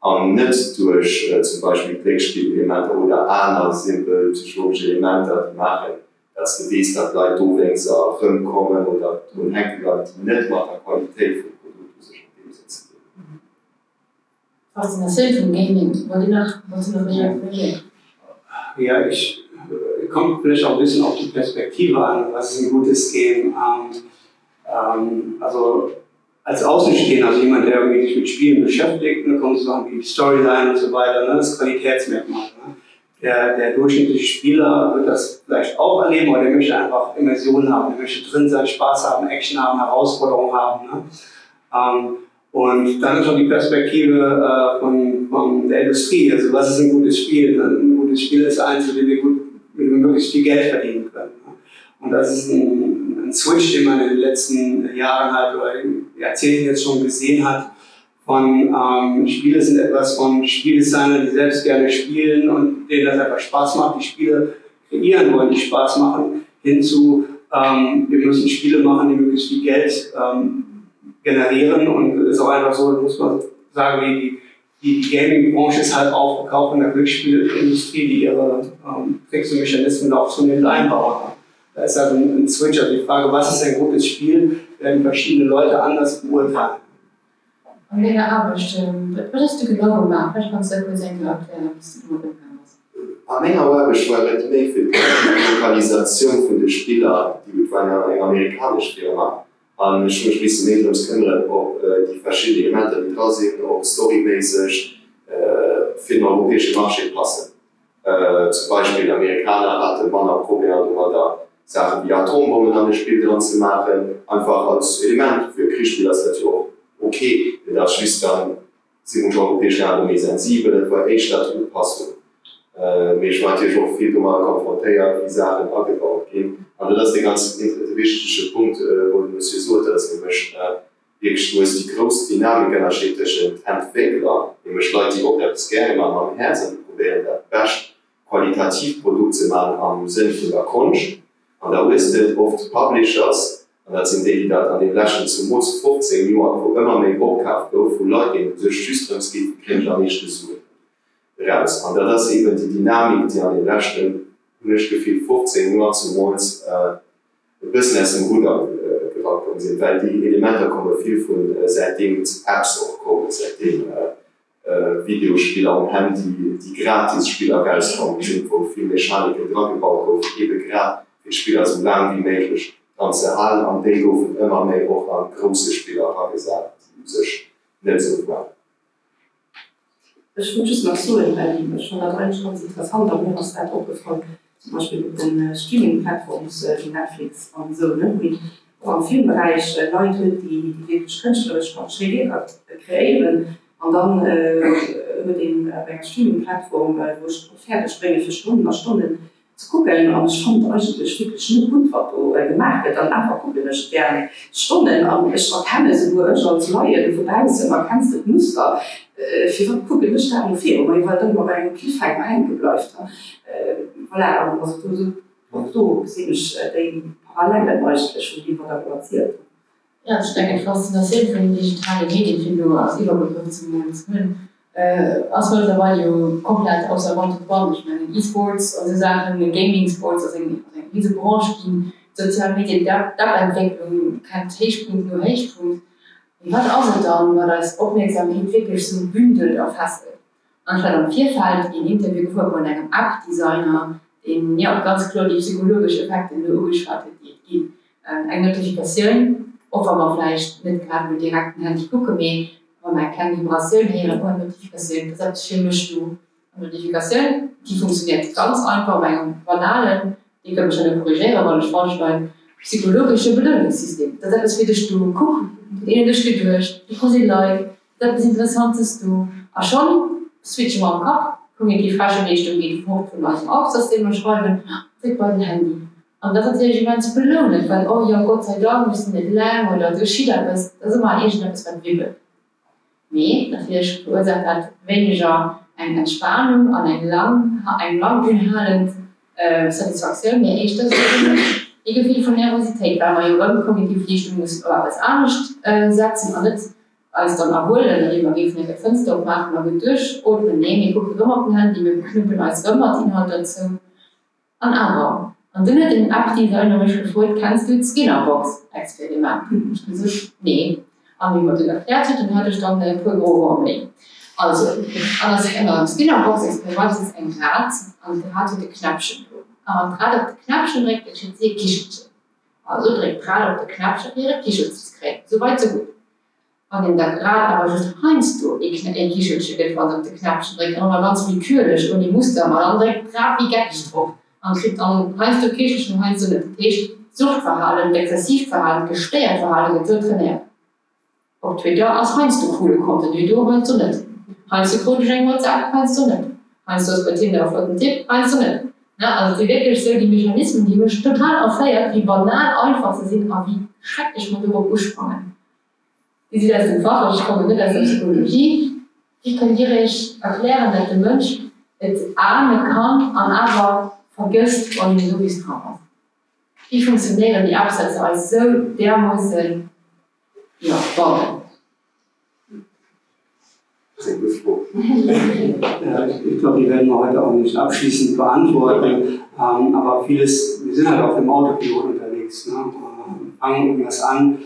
Und nicht durch zum Beispiel Blickspielelemente oder andere simple psychologische Elemente, die machen, dass du weißt, dass Leute da rumkommen oder du hängen Leute nicht mit der Qualität von Produkten sich umsetzen. Faszination vom Gaming, wollt ihr noch reagieren? Ja, kommt vielleicht auch ein bisschen auf die Perspektive an, was ist ein gutes Game. Also als Außenstehender, also jemand, der irgendwie sich mit Spielen beschäftigt, ne, kommt Sachen wie die Storyline und so weiter, ne, das Qualitätsmerkmal. Ne. Der durchschnittliche Spieler wird das vielleicht auch erleben, aber der möchte einfach Immersion haben, der möchte drin sein, Spaß haben, Action haben, Herausforderungen haben. Ne. Und dann ist auch die Perspektive von der Industrie, also was ist ein gutes Spiel? Ein gutes Spiel ist eins, mit dem wir möglichst viel Geld verdienen können. Ne. Und das ist ein Switch, den man in den letzten Jahren halt oder Jahrzehnten jetzt schon gesehen hat, von Spiele sind etwas von Spieldesignern, die selbst gerne spielen und denen das einfach Spaß macht, die Spiele kreieren wollen, die Spaß machen, hinzu, wir müssen Spiele machen, die möglichst viel Geld generieren und es ist auch einfach so, muss man sagen, wie die Gaming-Branche ist halt aufgekauft von der Glücksspielindustrie, die ihre Tricks und Mechanismen da auch zunehmend einbauen. Da ist also ein Switch, also die Frage, was ist ein gutes Spiel, werden verschiedene Leute anders beurteilen. Und wegen der Arbeit, was hast du genau gemacht? Was kannst du kurz erklären, was du gemacht hast? Am Ende war ich mehr für die Lokalisation der Spieler, die mit einer amerikanischen Firma. Und ich muss wissen, nicht ums kümmern, ob die verschiedenen Elemente, die draußen sind, ob storymäßig für den europäischen Markt passen. Zum Beispiel Amerikaner hatten man auch probiert, da Sachen wie Atombomben an das Spiel dran zu machen, einfach als Element für Kriegsspieler ist natürlich auch okay. Das schließt dann sind europäische Länder sensibel, das war echt dazu passen. Ich war natürlich auch viel mal konfrontiert, wie Sachen abgebaut gehen. Also das ist der ganz wichtige Punkt, wo du so dass nämlich wirklich nur die große Dynamik einer städtischen Entwickler, nämlich Leute, die auch das gerne mal am Herzen probieren, das beste Qualitativprodukt zu machen am Sinn von der Kunst. Und da ist es oft Publishers, und das sind die an den Lächen zu 15 Jahren, wo immer mehr Bock haben, wo Leute, die sich Schüstrens gibt, kriegen da nicht gesucht raus. Und das ist eben die Dynamik, die an den Lächen nicht gefühlt 15 Jahren zu uns Business im Ruder geraten sind, weil die Elemente kommen viel von seitdem Apps auch kommen, seitdem Videospiele am Handy, die Gratis-Spieler rauskommen, sind, wo viel Mechaniken dran gebaut wurden, eben gerade für Spieler so lang wie möglich dann zu erhalten, und die dürfen immer mehr auch an große Spieler gesagt, die sich nicht so machen. Ich wünsche es noch so in Berlin, schon da drin schon interessant, aber mir ist halt auch gefallen, zum Beispiel mit den Streaming-Plattforms wie Netflix und so, ne? Wie im Filmbereich Leute, die wirklich künstlerisch kreieren und dann über den Streaming-Plattform, wo ich fertig springe für Stunden nach Stunden zu gucken, und ich fand eigentlich wirklich nicht gut, was du gemacht hast. Dann einfach gucken ich gerne Stunden, und ich erkenne so nur ich als Leute, wobei es immer kannst du Muster für gucken ich da ungefähr, weil ich dann mal bei einem Cliffhanger eingebläuft habe. Voilà, also so sehe ich den Parallelen eigentlich, wie man da erzählt. Ja, ich denke, Faszination für die digitale Medienfindung als Überbegriff zu nennen. Als war ja komplett außer Rand und Band. Ich meine, E-Sports, also Sachen, Gaming-Sports, also diese Branche, die sozialen Medien, Entwicklung, kein Tischpunkt, nur Heichpunkt. Und was auch dann war das Aufmerksamkeit wirklich so bündelt auf Hassel. Anstatt am Vielfalt in Interview gefunden von einem App-Designer, den ja ganz klar die psychologische Effekte in der Urgeschattet gibt. Eine Notifikation, auch wenn man vielleicht nicht gerade mit direkten Handy gucken will, aber man kann Vibration hören und Notifikation. Das ist chemisch du. Notifikation, die funktioniert ganz einfach bei einem banalen, die können wir schon korrigieren, weil ich vorstelle, psychologische Belohnungssystem. Das ist wieder du gucken, den du durch, die Kurse like, das ist interessantes du. Aber schon switchen wir am Kopf, gucken die falsche Richtung, geht hoch von was auf, das sehen wir schreiben, kriegt bei dem Handy. Und das ist natürlich ganz belohnend, weil, oh ja, Gott sei Dank, wir sind nicht lang oder so geschieht etwas, das ist immer etwas, was wibbelt. Nee, natürlich verursacht hat weniger eine Entspannung und ein langanhaltend Satisfaktion, mehr echt das ein Gefühl von Nervosität, weil man ja immer kognitiv Richtung muss oder als Angst setzen und nicht als dann erholen, dann immer gegen ein Fenster machen, man geht durch, oder nehmen, ich gucke immer auf den Hand, die mit dem Knüppel als Römmertinhalt dazu. Und aber. Und dann hat den App-Designer mich gefragt, kannst du Skinnerbox-Experiment? Ich habe gesagt, nee. Und wie man das erklärt hat, dann hatte ich dann eine Programm mehr. Also, ein Skinnerbox-Experiment ist ein Rad und der hatte die Knöpfchen. Und gerade auf die Knöpfchen direkt ist jetzt die Kischel. Also direkt gerade auf die Knöpfchen ihre Kischel zu kriegen. So weit, so gut. Und in der Grad aber just heinst du, ich Kischelchen etwas auf die Knöpfchen direkt, und dann ganz willkürlich und die Muster mal dann direkt gerade wie Geld drauf. Und kriegt dann heinst du Kischelchen, heinst du nicht Suchtverhalten, Exzessivverhalten, Gesteuertverhalten, so trainiert. Auf Twitter als heinst du coole Content, du heinst du nicht. Heinst du coole Geschenke WhatsApp, heinst du nicht. Heinst du das bei Tinder auf irgendeinen Tipp, heinst du nicht. Ja, also die wirklich so die Mechanismen, die mich total auffeiert, wie banal einfach sie sind, aber wie schrecklich man darüber ursprungen. Wie sieht das im Fach? Ich komme nicht aus der Psychologie. Wie kann ich erklären, dass der Mensch es ahnen kann, und aber vergisst und so wie es drauf ist. Wie funktionieren die Absätze als so dermaßen bauen? Ja, ich glaube, die werden wir heute auch nicht abschließend beantworten, aber vieles, wir sind halt auf dem Autopilot unterwegs, ne? Fangen irgendwas an,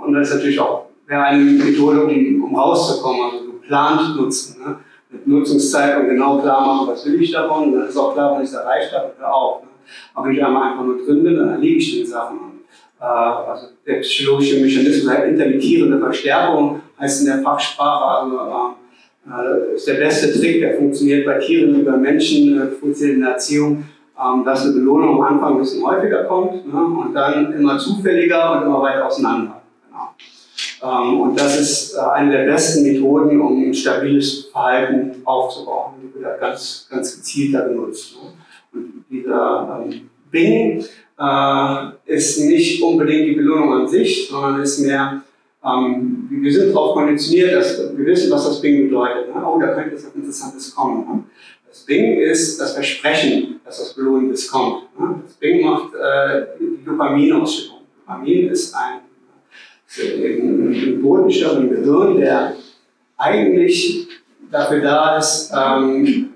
und das ist natürlich auch eine Methode, um rauszukommen, also geplant nutzen, ne? Mit Nutzungszeit und genau klar machen, was will ich davon, und dann ist auch klar, wenn ich es erreicht habe, hör auf. Ne? Aber wenn ich einmal einfach nur drin bin, dann erlebe ich die Sachen. Also der psychologische Mechanismus, intermittierende Verstärkung heißt in der Fachsprache, also ist der beste Trick, der funktioniert bei Tieren wie bei Menschen, funktioniert in der Erziehung, dass eine Belohnung am Anfang ein bisschen häufiger kommt, ne, und dann immer zufälliger und immer weiter auseinander. Genau. Und das ist eine der besten Methoden, um ein stabiles Verhalten aufzubauen. Die wird ganz, ganz gezielt da benutzt. Ne. Und dieser Bing ist nicht unbedingt die Belohnung an sich, sondern ist mehr, wir sind darauf konditioniert, dass wir wissen, was das Bing bedeutet. Ne? Oh, da könnte etwas Interessantes kommen. Ne? Das Bing ist das Versprechen, dass das Belohnendes kommt. Ne? Das Bing macht die Dopaminausschüttung. Dopamin ist ein Botenstoff im Gehirn, der eigentlich dafür da ist, ein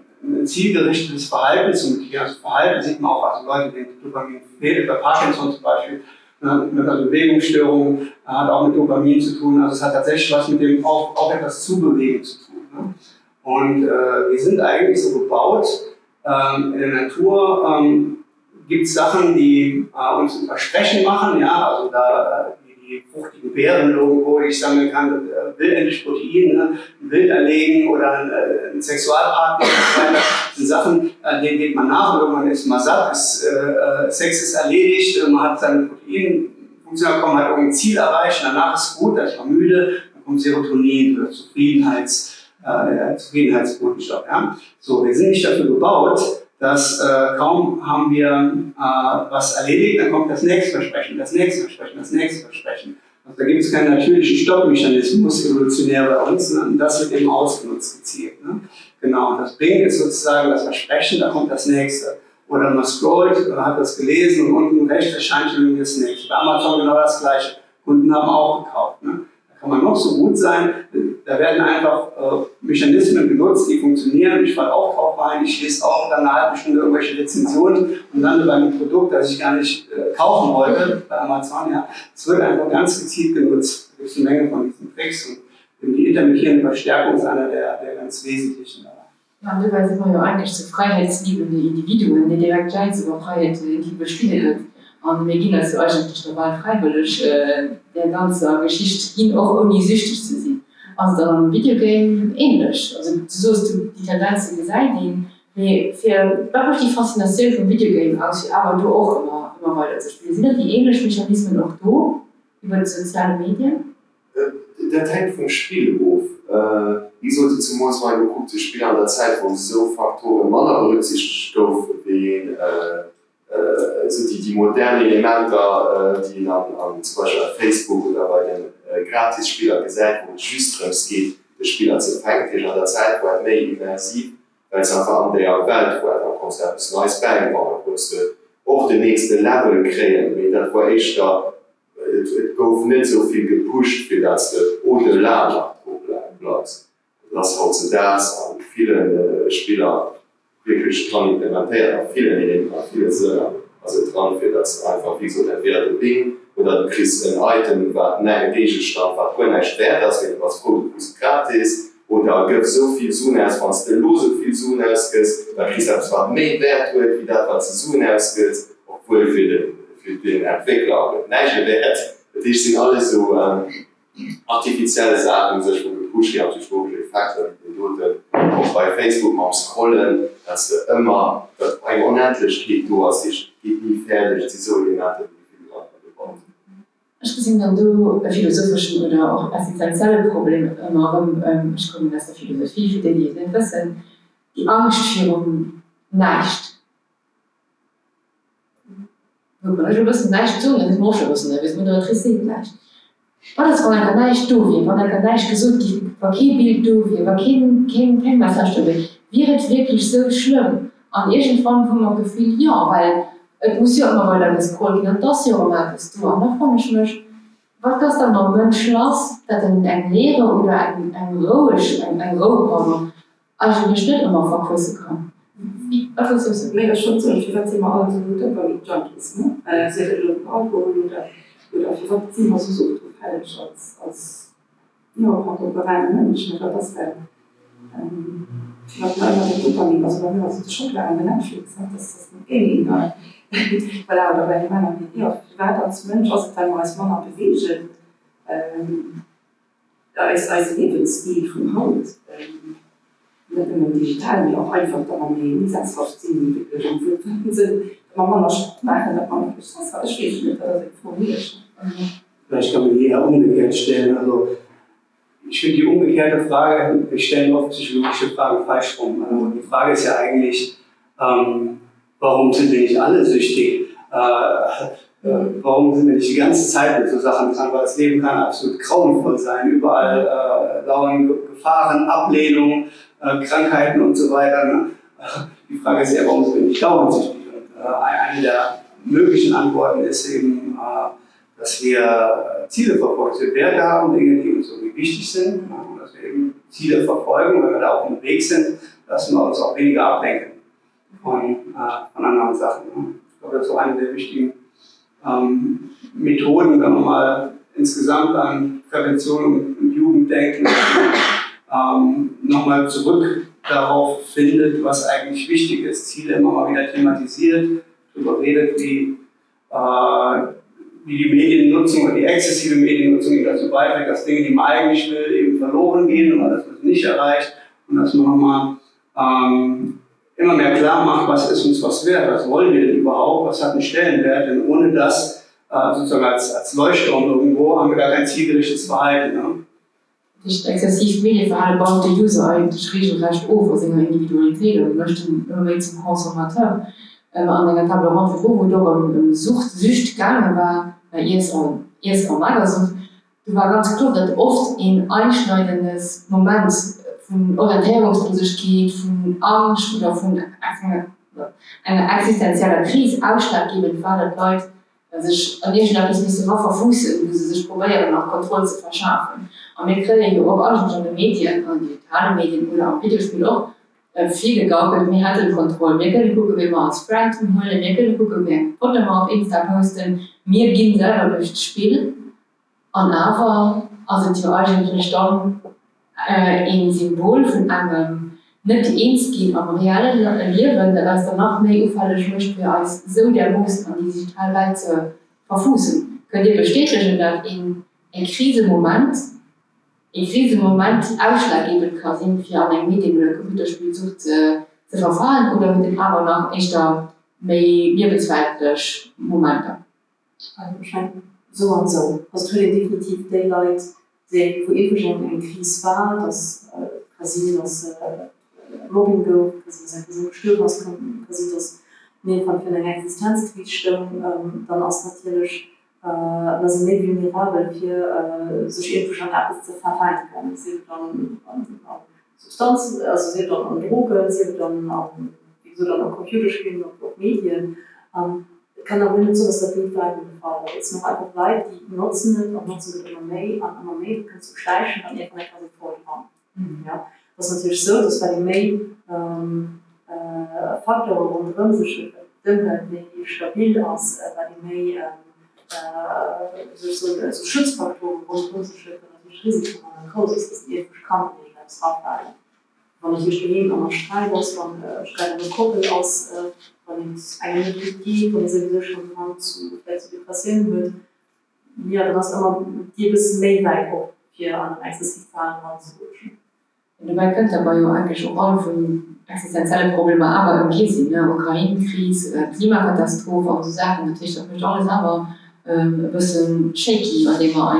zielgerichtetes Verhalten zu motivieren. Also Verhalten sieht man auch, also Leute, denen Dopamin fehlt, bei Parkinson zum Beispiel, mit einer Bewegungsstörung, hat auch mit Dopamin zu tun. Also es hat tatsächlich was mit dem auch etwas zu bewegen zu tun. Ne? Und wir sind eigentlich so gebaut, in der Natur gibt es Sachen, die uns ein Versprechen machen, ja, also da die fruchtigen Beeren irgendwo, die ich sammeln kann, will endlich Protein, ne, ein Wild erlegen oder ein Sexualpartner und so weiter. Das sind Sachen, denen geht man nach und irgendwann ist man satt, Sex ist erledigt, man hat seine Proteinfunktion bekommen, hat irgendein Ziel erreicht, danach ist gut, dann ist man müde, dann kommt Serotonin oder Zufriedenheitshormone Zufriedenheitsbotenstoff. Ja? So, wir sind nicht dafür gebaut, dass kaum haben wir was erledigt, dann kommt das nächste Versprechen, das nächste Versprechen, das nächste Versprechen. Also da gibt es keinen natürlichen Stoppmechanismus evolutionär bei uns, ne? Und das wird eben ausgenutzt gezielt. Ne? Genau, und das Bringen ist sozusagen das Versprechen, da kommt das nächste. Oder man scrollt oder hat das gelesen und unten rechts erscheint schon das nächste. Bei Amazon genau das Gleiche. Kunden haben auch gekauft. Ne? Da kann man noch so gut sein, da werden einfach Mechanismen genutzt, die funktionieren. Ich falle auch drauf rein, ich lese auch dann eine halbe Stunde irgendwelche Rezensionen und lande bei einem Produkt, das ich gar nicht kaufen wollte bei Amazon. Ja. Es wird einfach ganz gezielt genutzt. Es gibt eine Menge von diesen Tricks und die intermittierende Verstärkung ist einer der ganz wesentlichen dabei. Ja, und dabei sind wir ja eigentlich zu freiheitsliebende Individuen, die direkt über Freiheit liebe Spiele hat. Und wir gehen also eigentlich total freiwillig der ganzen Geschichte hin, auch ohne süchtig zu sein. Also dann ein Videogame ähnlich. Also so ist die Tendenz gesagt, die für wirklich die Faszination vom Videogame aus, aber du auch immer weiter zu spielen. Sind die ähnlichen Mechanismen auch da über die sozialen Medien? Der Teil vom Spielhof. Ich sollte zum Beispiel geguckt, das Spiel an der Zeit, wo so Faktoren Männer berücksichtigt werden, wie also die modernen Elemente, die an zum Beispiel auf Facebook oder bei den Gratis-Spielern gesagt wurden, just darum geht, das Spiel also fängt an der Zeit, wo mehr immersiv, weil es einfach an der Welt, wo dann kommst du etwas Neues beigebracht, dann kannst du auch den nächsten Level kreieren, wie das war ich da, es wird nicht so viel gepusht, wie das ohne Lager bleibst. Das hat so das an vielen Spielern wirklich dran implementiert, auf viele Server. Also dran für das einfach wie so der Werte Ding oder du kriegst ein Item, was ein Gegenstand, was nicht wert ist, wenn du was Produkt gratis oder gibt so viel Zoom aus, wenn du lose viel Zoom ausgibst, dann kriegst du etwas mehr Wert, wie das, was du Zoom ausgibst, obwohl für den Entwickler nicht Wert. Das sind alles so artifizielle Sachen, die sich gepusht haben, die psychologische Effekte, auch bei Facebook mal scrollen, dass du immer eine Unendlichkeit du hast, ich geht nie fertig, die sogenannte gebaut. Ich gesehen, wenn du philosophische oder auch existenzielle Probleme immer ich komme aus der Philosophie, für die nicht wissen, die Angst vor nicht. Du wirst nicht tun, das muss du wissen, das muss interessiert nicht. Was ist, wenn er nicht du wie, wenn er nicht gesund ist, wenn kein Bild du wie, wenn kein Wasserstoff ist, wird es wirklich so schlimm. Und irgendwann haben wir das Gefühl, ja, weil es muss ja immer weiter das Kohl gehen und das ja immer das du. Und da frage ich mich, was das dann noch Mensch lässt, dass ein Lehrer oder ein Rohbauer eigentlich nicht immer verkürzen kann. Was ist das? Mega schon so, ich weiß immer alle so gut über die Junkies, ne? Sehr viel Alkohol oder ich immer so sucht als ja, kontemporäre Menschen, das wäre ich habe immer den Dopamin, also bei mir war es schon klar an der Netflix, das ist nicht egal. Weil aber bei meiner ja, ich werde als Mensch, also dann als Mann bewegen, da ist ein Lebensstil von Haut, nicht immer digital, wie auch einfach daran die Satzhaft sind, die sind, man kann das machen, dass man das hat schwierig mit, dass ich formuliert. Vielleicht kann man die eher umgekehrt stellen. Also ich finde die umgekehrte Frage, wir stellen oft psychologische Fragen falsch rum. Also die Frage ist ja eigentlich, warum sind wir nicht alle süchtig? Warum sind wir nicht die ganze Zeit mit so Sachen dran? Weil das Leben kann absolut grauenvoll sein. Überall lauern Gefahren, Ablehnung, Krankheiten und so weiter. Ne? Die Frage ist ja, warum sind wir nicht dauernd süchtig? Eine der möglichen Antworten ist eben, dass wir Ziele verfolgen, dass wir Werte haben, Dinge, die uns irgendwie wichtig sind, dass wir eben Ziele verfolgen, wenn wir da auf dem Weg sind, dass wir uns auch weniger ablenken von anderen Sachen. Ich glaube, das ist so eine der wichtigen Methoden, wenn man mal insgesamt an Prävention und Jugend denkt, nochmal zurück darauf findet, was eigentlich wichtig ist, Ziele immer mal wieder thematisiert, darüber redet, wie die Mediennutzung oder die exzessive Mediennutzung eben dazu beiträgt, dass Dinge, die man eigentlich will, eben verloren gehen oder dass man es nicht erreicht und dass man nochmal immer mehr klar macht, was ist uns was wert, was wollen wir denn überhaupt, was hat einen Stellenwert, denn ohne das sozusagen als Leuchtturm irgendwo haben wir gar kein zielgerichtetes Verhalten. Ne? ist exzessiv Medienverhalten baut der User eigentlich regelrecht auf aus seiner Individualität und möchten immer zum Konsumateur an einer Tableau wo du Sücht gegangen war erst am Magazin. Du war ganz klar, dass oft ein einschneidendes Moment von Orientierungslosigkeit, von Angst oder von einer existenzieller Krise ausschlaggebend war, dass Leute sich an irgendetwas ein bisschen verfußen, wo sie sich probieren, nach Kontrolle zu verschaffen. Und wir kriegen ja auch alle schon Medien, an digitalen Medien oder am Videospiel auch, viel gegaukelt, wir hatten Kontrolle. Wir können gucken, wie wir als Friends holen, wir können gucken, wie wir auf Insta posten, wir gehen selber durch das Spiel. Und aber sind wir eigentlich dann ein Symbol von einem nicht einsgehen am realen Leben, das danach mehr auffällig möchte, wir als so der Muss an die digitale Welt zu verfußen. Könnt ihr bestätigen, dass in einem Krisenmoment ausschlaggebend kann sein, für ein Medien- oder Computerspiel zu verfahren oder mit dem aber noch echter mehr bezweifelten Momente? Also wahrscheinlich so und so. Also für definitiv die Leute, die wo irgendwo eine Krise war, dass quasi das Mobbing go, quasi so gestört was quasi das von für eine Existenzkriegstellung, dann auch natürlich das nicht vulnerabel für sich irgendwo schon etwas zu verteidigen kann. Sie wird dann Substanzen, also sie wird dann an Drogen, sie wird dann an Computerspielen und auch Medien. Kann aber nicht so, dass das nicht bleiben gefallen. Es sind noch einfach Leute, die nutzen es und nutzen es immer mehr, kannst du schleichen und irgendwann quasi vorhaben. Ja? Das ist natürlich so, dass bei den Mail Faktoren rundherum sich die stabil aus, bei den Mail so Schutzfaktoren rundherum sich natürlich Risiko groß ist, dass die kann nicht als Aufgabe. Wenn ich hier stehe und schreibe, dann schreibe ich eine Kuppel aus, wenn es eine Methodologie, von dieser sowieso schon vielleicht zu depressieren wird, ja, dann hast du immer ein bisschen mehr auch für einen Exzessivfall ranzurutschen. Und dabei könnte aber ja eigentlich auch alle von existenziellen Problemen, aber im Kiesel, ne, Ukraine-Krise, Klimakatastrophe und so Sachen, natürlich das nicht alles, aber ein bisschen shaky, an dem wir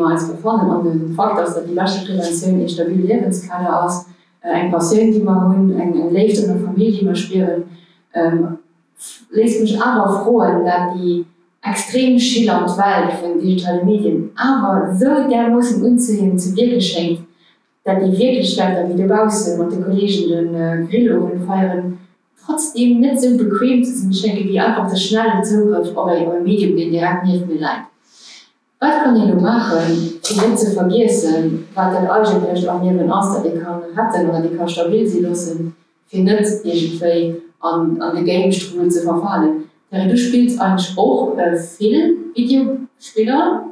uns befinden. Und den Fakt, dass die beste Prävention eine stabile Lebenskette aus, ein Patient, die wir haben, ein Leben in der Familie, die wir spüren, lässt mich aber freuen, dass die extrem schillernde Welt von digitalen Medien, aber so der muss uns zu dir geschenkt, dass die Wirklichkeit, wie du baust und die Kollegen den Grillohren feiern, trotzdem nicht so bequem zu sind, schenke wie einfach der schnelle Zugriff auf ein Medium, den direkt nicht mehr leid. Was kann ich noch machen, um nicht zu vergessen, was dann eigentlich auch mir aus der kann hatten oder die kann stabil sein lassen, für nicht irgendwie an den Game-Strudel zu verfallen. Ja, du spielst eigentlich auch viel Videospieler,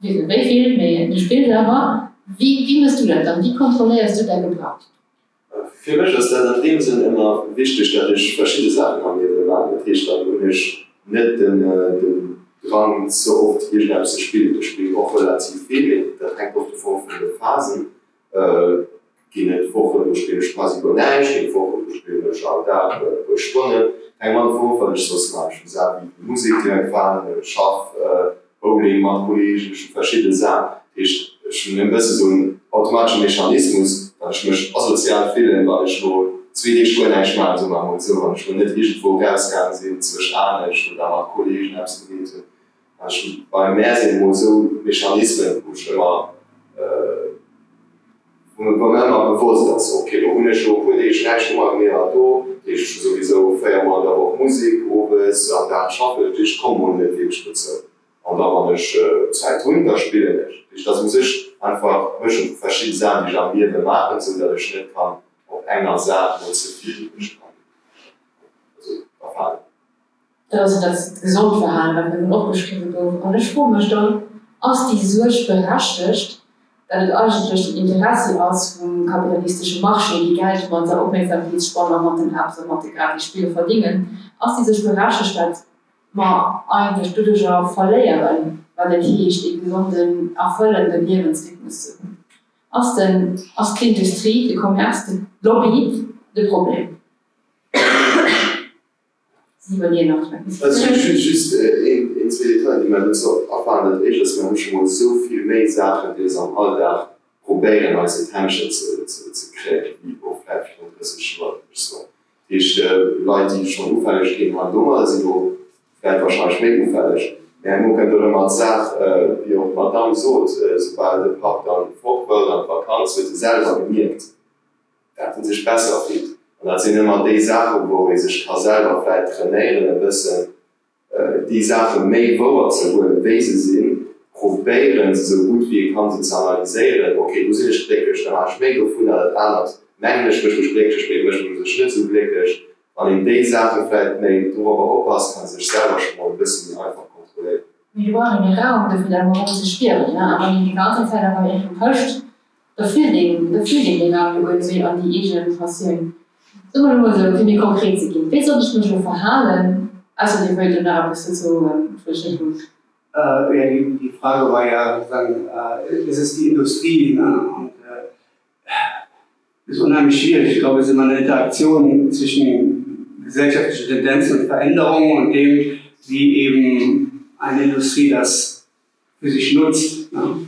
wie viel mehr du spielst aber. Wie musst du das dann? Wie kontrollierst du deinen Gebrauch? Für mich ist das in dem Sinn immer wichtig, dass ich verschiedene Sachen an mir bewahre. Das heißt, dann ich nicht den Drang, so oft hier zu spielen. Ich spiele auch relativ viel. Das hängt auch davon von den Phasen. Gehe nicht Woche, ich spiele quasi über Nacht, gehe Woche, ich spiele auch da über Stunden. Hängt man vor, weil ich so zum Beispiel sage, wie Musik, die ich fahre, ich schaffe, Bowling, Kollegen, verschiedene Sachen. Ich ein bisschen so ein automatischer Mechanismus, dass ich mich asozial fühle, weil ich nur 2D-Schulen einschmeißen so machen und so, weil ich nicht irgendwo rausgegangen bin, zwischen anderen oder mal Kollegen absolviert. Ich bei mehr sind immer so Mechanismen, wo ich immer bewusst dass okay, ohne Show würde ich nicht mal mehr da, ich sowieso feiermal da auch Musik, Obes, und da schaffe ich komme und nicht Wegspitze. Und da habe ich Zeit tun, da spiele ich. Das muss ich einfach mischen, verschiedene Sachen, die ich an mir machen, so dass ich nicht kann, auf einer Sache, wo zu viel ich kann. Also, verfallen. Das ist das Gesundverhalten, was wir noch beschrieben haben. Und ich freue mich dann, aus die Suche überrascht ist, dass es eigentlich Interesse aus vom kapitalistischen Marsch, die Geld und unsere Aufmerksamkeitsspanne haben, die gerade die Spiele verdienen, aus dieser überrascht dass man eigentlich dadurch verlieren, weil das hier die gesunden, erfüllenden Lebensrhythmus zu haben. Aus der Industrie, der Kommerz, der Lobby, das Problem. Sie überlegen noch. Also, just in zwei Details, die man so erfahren an das ist, dass wir schon mal so viel mehr Sachen, die es am Alltag probieren, als Attention zu kriegen, wie oft und das ist schon so. Die Leute, die schon unfällig gehen, haben dummer, sind vielleicht wahrscheinlich mehr unfällig. Ja, man kann doch immer sagen, wie auch Madame so, sobald der Papa dann fortwählt an Vakanz, wird er selber gemerkt. Er hat sich besser fühlt. Und das sind immer die Sachen, wo er sich selber vielleicht trainieren, ein bisschen die Sachen mehr Worte, wo er Wesen sind, probieren sie so gut wie ich kann sie zu analysieren. Okay, du siehst glücklich, dann hast du mehr gefunden als anders. Männlich bist du glücklich, männlich bist du nicht so glücklich. Und in die Sachen vielleicht mehr darüber aufpassen, kann sich selber schon mal ein bisschen einfach kontrollieren. Wir waren in den Raum, dafür dann morgen zu spielen, ne? Aber die ganze Zeit aber irgendwie pusht, da fühlt den Raum irgendwie an die Egen passieren. So mal nur so, für mich konkret zu gehen. Wie soll ich mich schon verhalten? Also die Welt da ein bisschen zu verschicken. Ja, die Frage war ja, ist es die Industrie? Ne? Und ist unheimlich schwierig. Ich glaube, es ist immer eine Interaktion zwischen gesellschaftlichen Tendenzen und Veränderungen und dem, wie eben eine Industrie das für sich nutzt. Ne?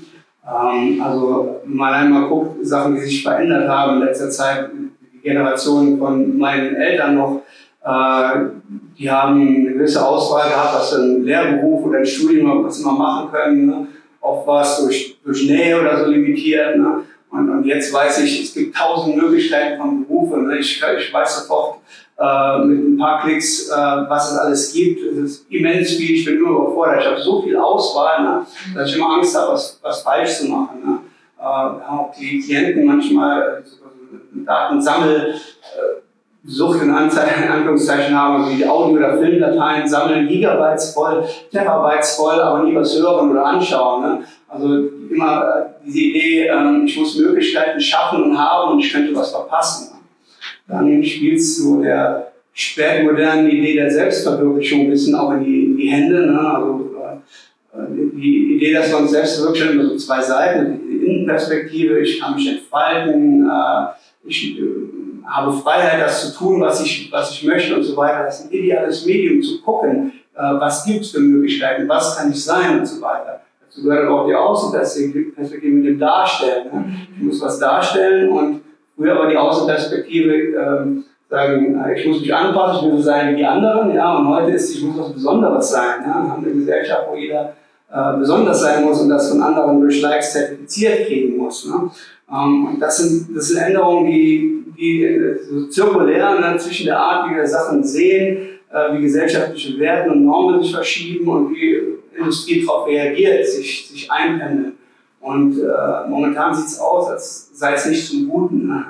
Also mal einmal guckt, Sachen, die sich verändert haben in letzter Zeit, die Generationen von meinen Eltern noch, die haben eine gewisse Auswahl gehabt, was ein Lehrberuf oder ein Studium, was sie mal machen können. Ne? Oft war es durch Nähe oder so limitiert. Ne? Und jetzt weiß ich, es gibt 1000 Möglichkeiten von Berufen. Ne? Ich weiß sofort mit ein paar Klicks, was es alles gibt. Es ist immens viel, ich bin immer überfordert. Ich habe so viel Auswahl, ne? Dass ich immer Angst habe, was falsch zu machen. Ne? Auch die Klienten manchmal Datensammel Sucht in Anführungszeichen haben, also die Audio- oder Filmdateien sammeln, Gigabytes voll, Terabytes voll, aber nie was hören oder anschauen. Ne? Also immer diese Idee, ich muss Möglichkeiten schaffen und haben und ich könnte was verpassen. Ne? Dann spielt es so der spätmodernen Idee der Selbstverwirklichung ein bisschen auch in die Hände. Ne? Also die Idee, dass wir uns selbst verwirklichen, immer so zwei Seiten, die Innenperspektive, ich kann mich entfalten, ich habe Freiheit, das zu tun, was ich möchte und so weiter. Das ist ein ideales Medium zu gucken, was gibt es für Möglichkeiten, was kann ich sein und so weiter. Dazu gehört auch die Außenperspektive mit dem Darstellen. Ne? Ich muss was darstellen und früher war die Außenperspektive sagen, ich muss mich anpassen, ich will so sein wie die anderen, ja, und heute ist, ich muss was Besonderes sein. Ja? Wir haben eine Gesellschaft, wo jeder besonders sein muss und das von anderen durch Likes zertifiziert kriegen muss. Ne? Und das sind Änderungen, die so zirkulär, ne, zwischen der Art, wie wir Sachen sehen, wie gesellschaftliche Werte und Normen sich verschieben und wie Industrie darauf reagiert, sich einpendeln. Und momentan sieht es aus, als sei es nicht zum Guten, ne,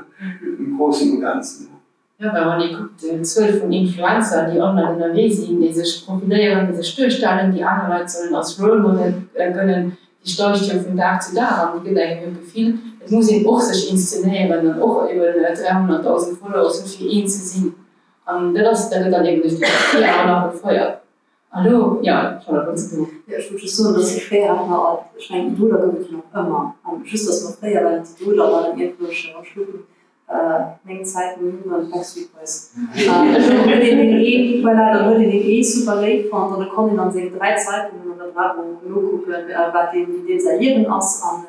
im Großen und Ganzen. Ja, wenn man guckt, 12 von Influencer, die online unterwegs sind, die sich profilieren, die sich stillstellen, die anderen Leute sollen als Role Model gönnen, die steuert ja von Tag zu Tag, die gedenken mir viel. Es muss ihn auch sich inszenieren und auch über 300.000 Follower so für ihn zu sehen. Und das wird dann eben durch die 4 Jahre noch befeuert. Hallo? Ja, ich habe das genug. Ja, ich würde so, dass ich früher habe, ich meine, die Dula gibt es noch immer. Just, dass man früher, weil die Dula war dann irgendwelche Schlucken, Mengenzeiten und Backstreet Boys. Dann würde den super leid fand, oder konnte dann sehen 3 Zeitungen oder Bravo nur gucken, bei dem detaillieren aus an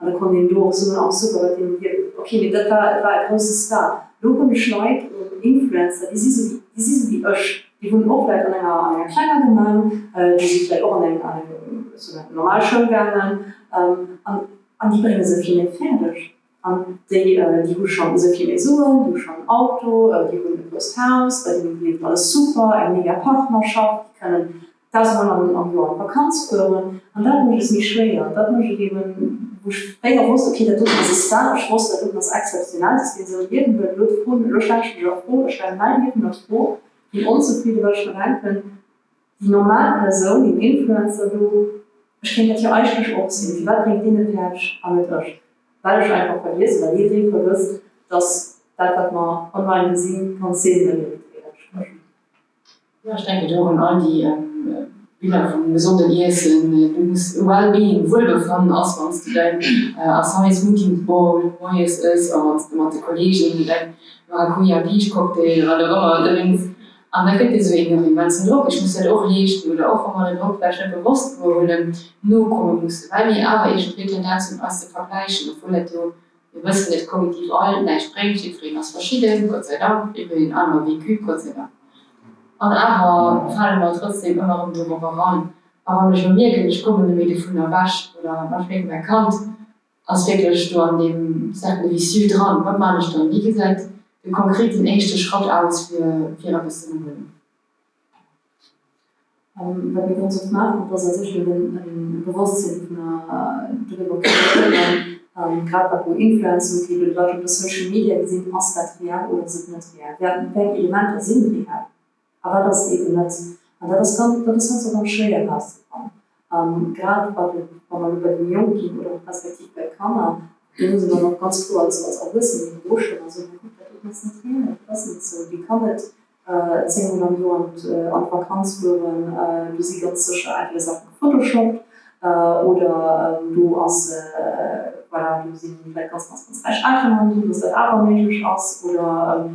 der konnte den durch so auch super bei dem okay, das war ein großes Star. Local Schleut und Influencer, die sind so wie euch. Die wurden auch vielleicht an einer kleiner Gemeinde, die sich vielleicht auch an einer so Normalschule gegangen, an die bringen sie viel mehr fertig. Die haben schon so viel mehr Suchen, die haben schon ein Auto, die haben ein großes Haus, bei denen lebt alles super, eine mega Partnerschaft, die können 1000 Mal am Jahr Vakanz führen. Und das ist nicht schwer. Das muss ich eben, wo ich später wusste, okay, da tut man das da, ich wusste, da tut man das exceptional, das ist so, jeden wird froh, ich stelle mich auch froh, ich stelle mein Leben noch froh, die unzufrieden, weil ich rein können. Die normale Person, die Influencer, ich kann das ja eigentlich auch sehen, was bringt denen fertig an mit euch? Weil ich einfach vergisst, weil ihr vergisst, dass das, was man online gesehen kann, sehen will. Ja, ich denke, du und all die Bilder von gesunden Essen, du musst Wellbeing, Wohlbefinden auswählen, du dein Assignment Bowl, wo es ist, und mit den Kollegen, dein Maracuja Beach Cocktail oder immer, Und dann gibt es so einen ganzen Druck, ich muss halt auch lesen oder auch wenn man den Druck vielleicht nicht bewusst geworden nur kommen muss. Weil wir aber ich bin dazu aus dem Vergleichen, obwohl wir wissen nicht kognitiv all, nein, Sprengschiffe aus verschiedenen, Gott sei Dank, über den anderen WQ, Gott sei Dank. Und aber fallen wir trotzdem immer darüber ran. Aber wenn ich mir merke, ich komme nicht mehr von der Wasch oder manchmal mehr Kant, als wirklich du an dem Sachen wie Süd dran, was meine ich dann? Wie gesagt, den konkreten nächsten Schritt aus für etwas zu machen. Wenn wir ganz oft machen, dass sich ein Bewusstsein darüber können, gerade bei Influencern geht oder über Social Media gesehen, ist das real oder ist es nicht real. Welche Elemente sind real, aber das eben nicht. Und das ist sogar schwer herauszukommen. Gerade wenn man über den Jungen geht oder Perspektive bei Kamera, dann sind wir noch ganz klar, als auch wissen, wie groß schon, also das ist nicht real. Das ist nicht so. Die kann nicht 10 Millionen an Vakanz führen, du siehst ganz sicher einige Sachen Photoshop oder du hast, voilà, du siehst vielleicht ganz reich Alter, du bist aber nicht aus oder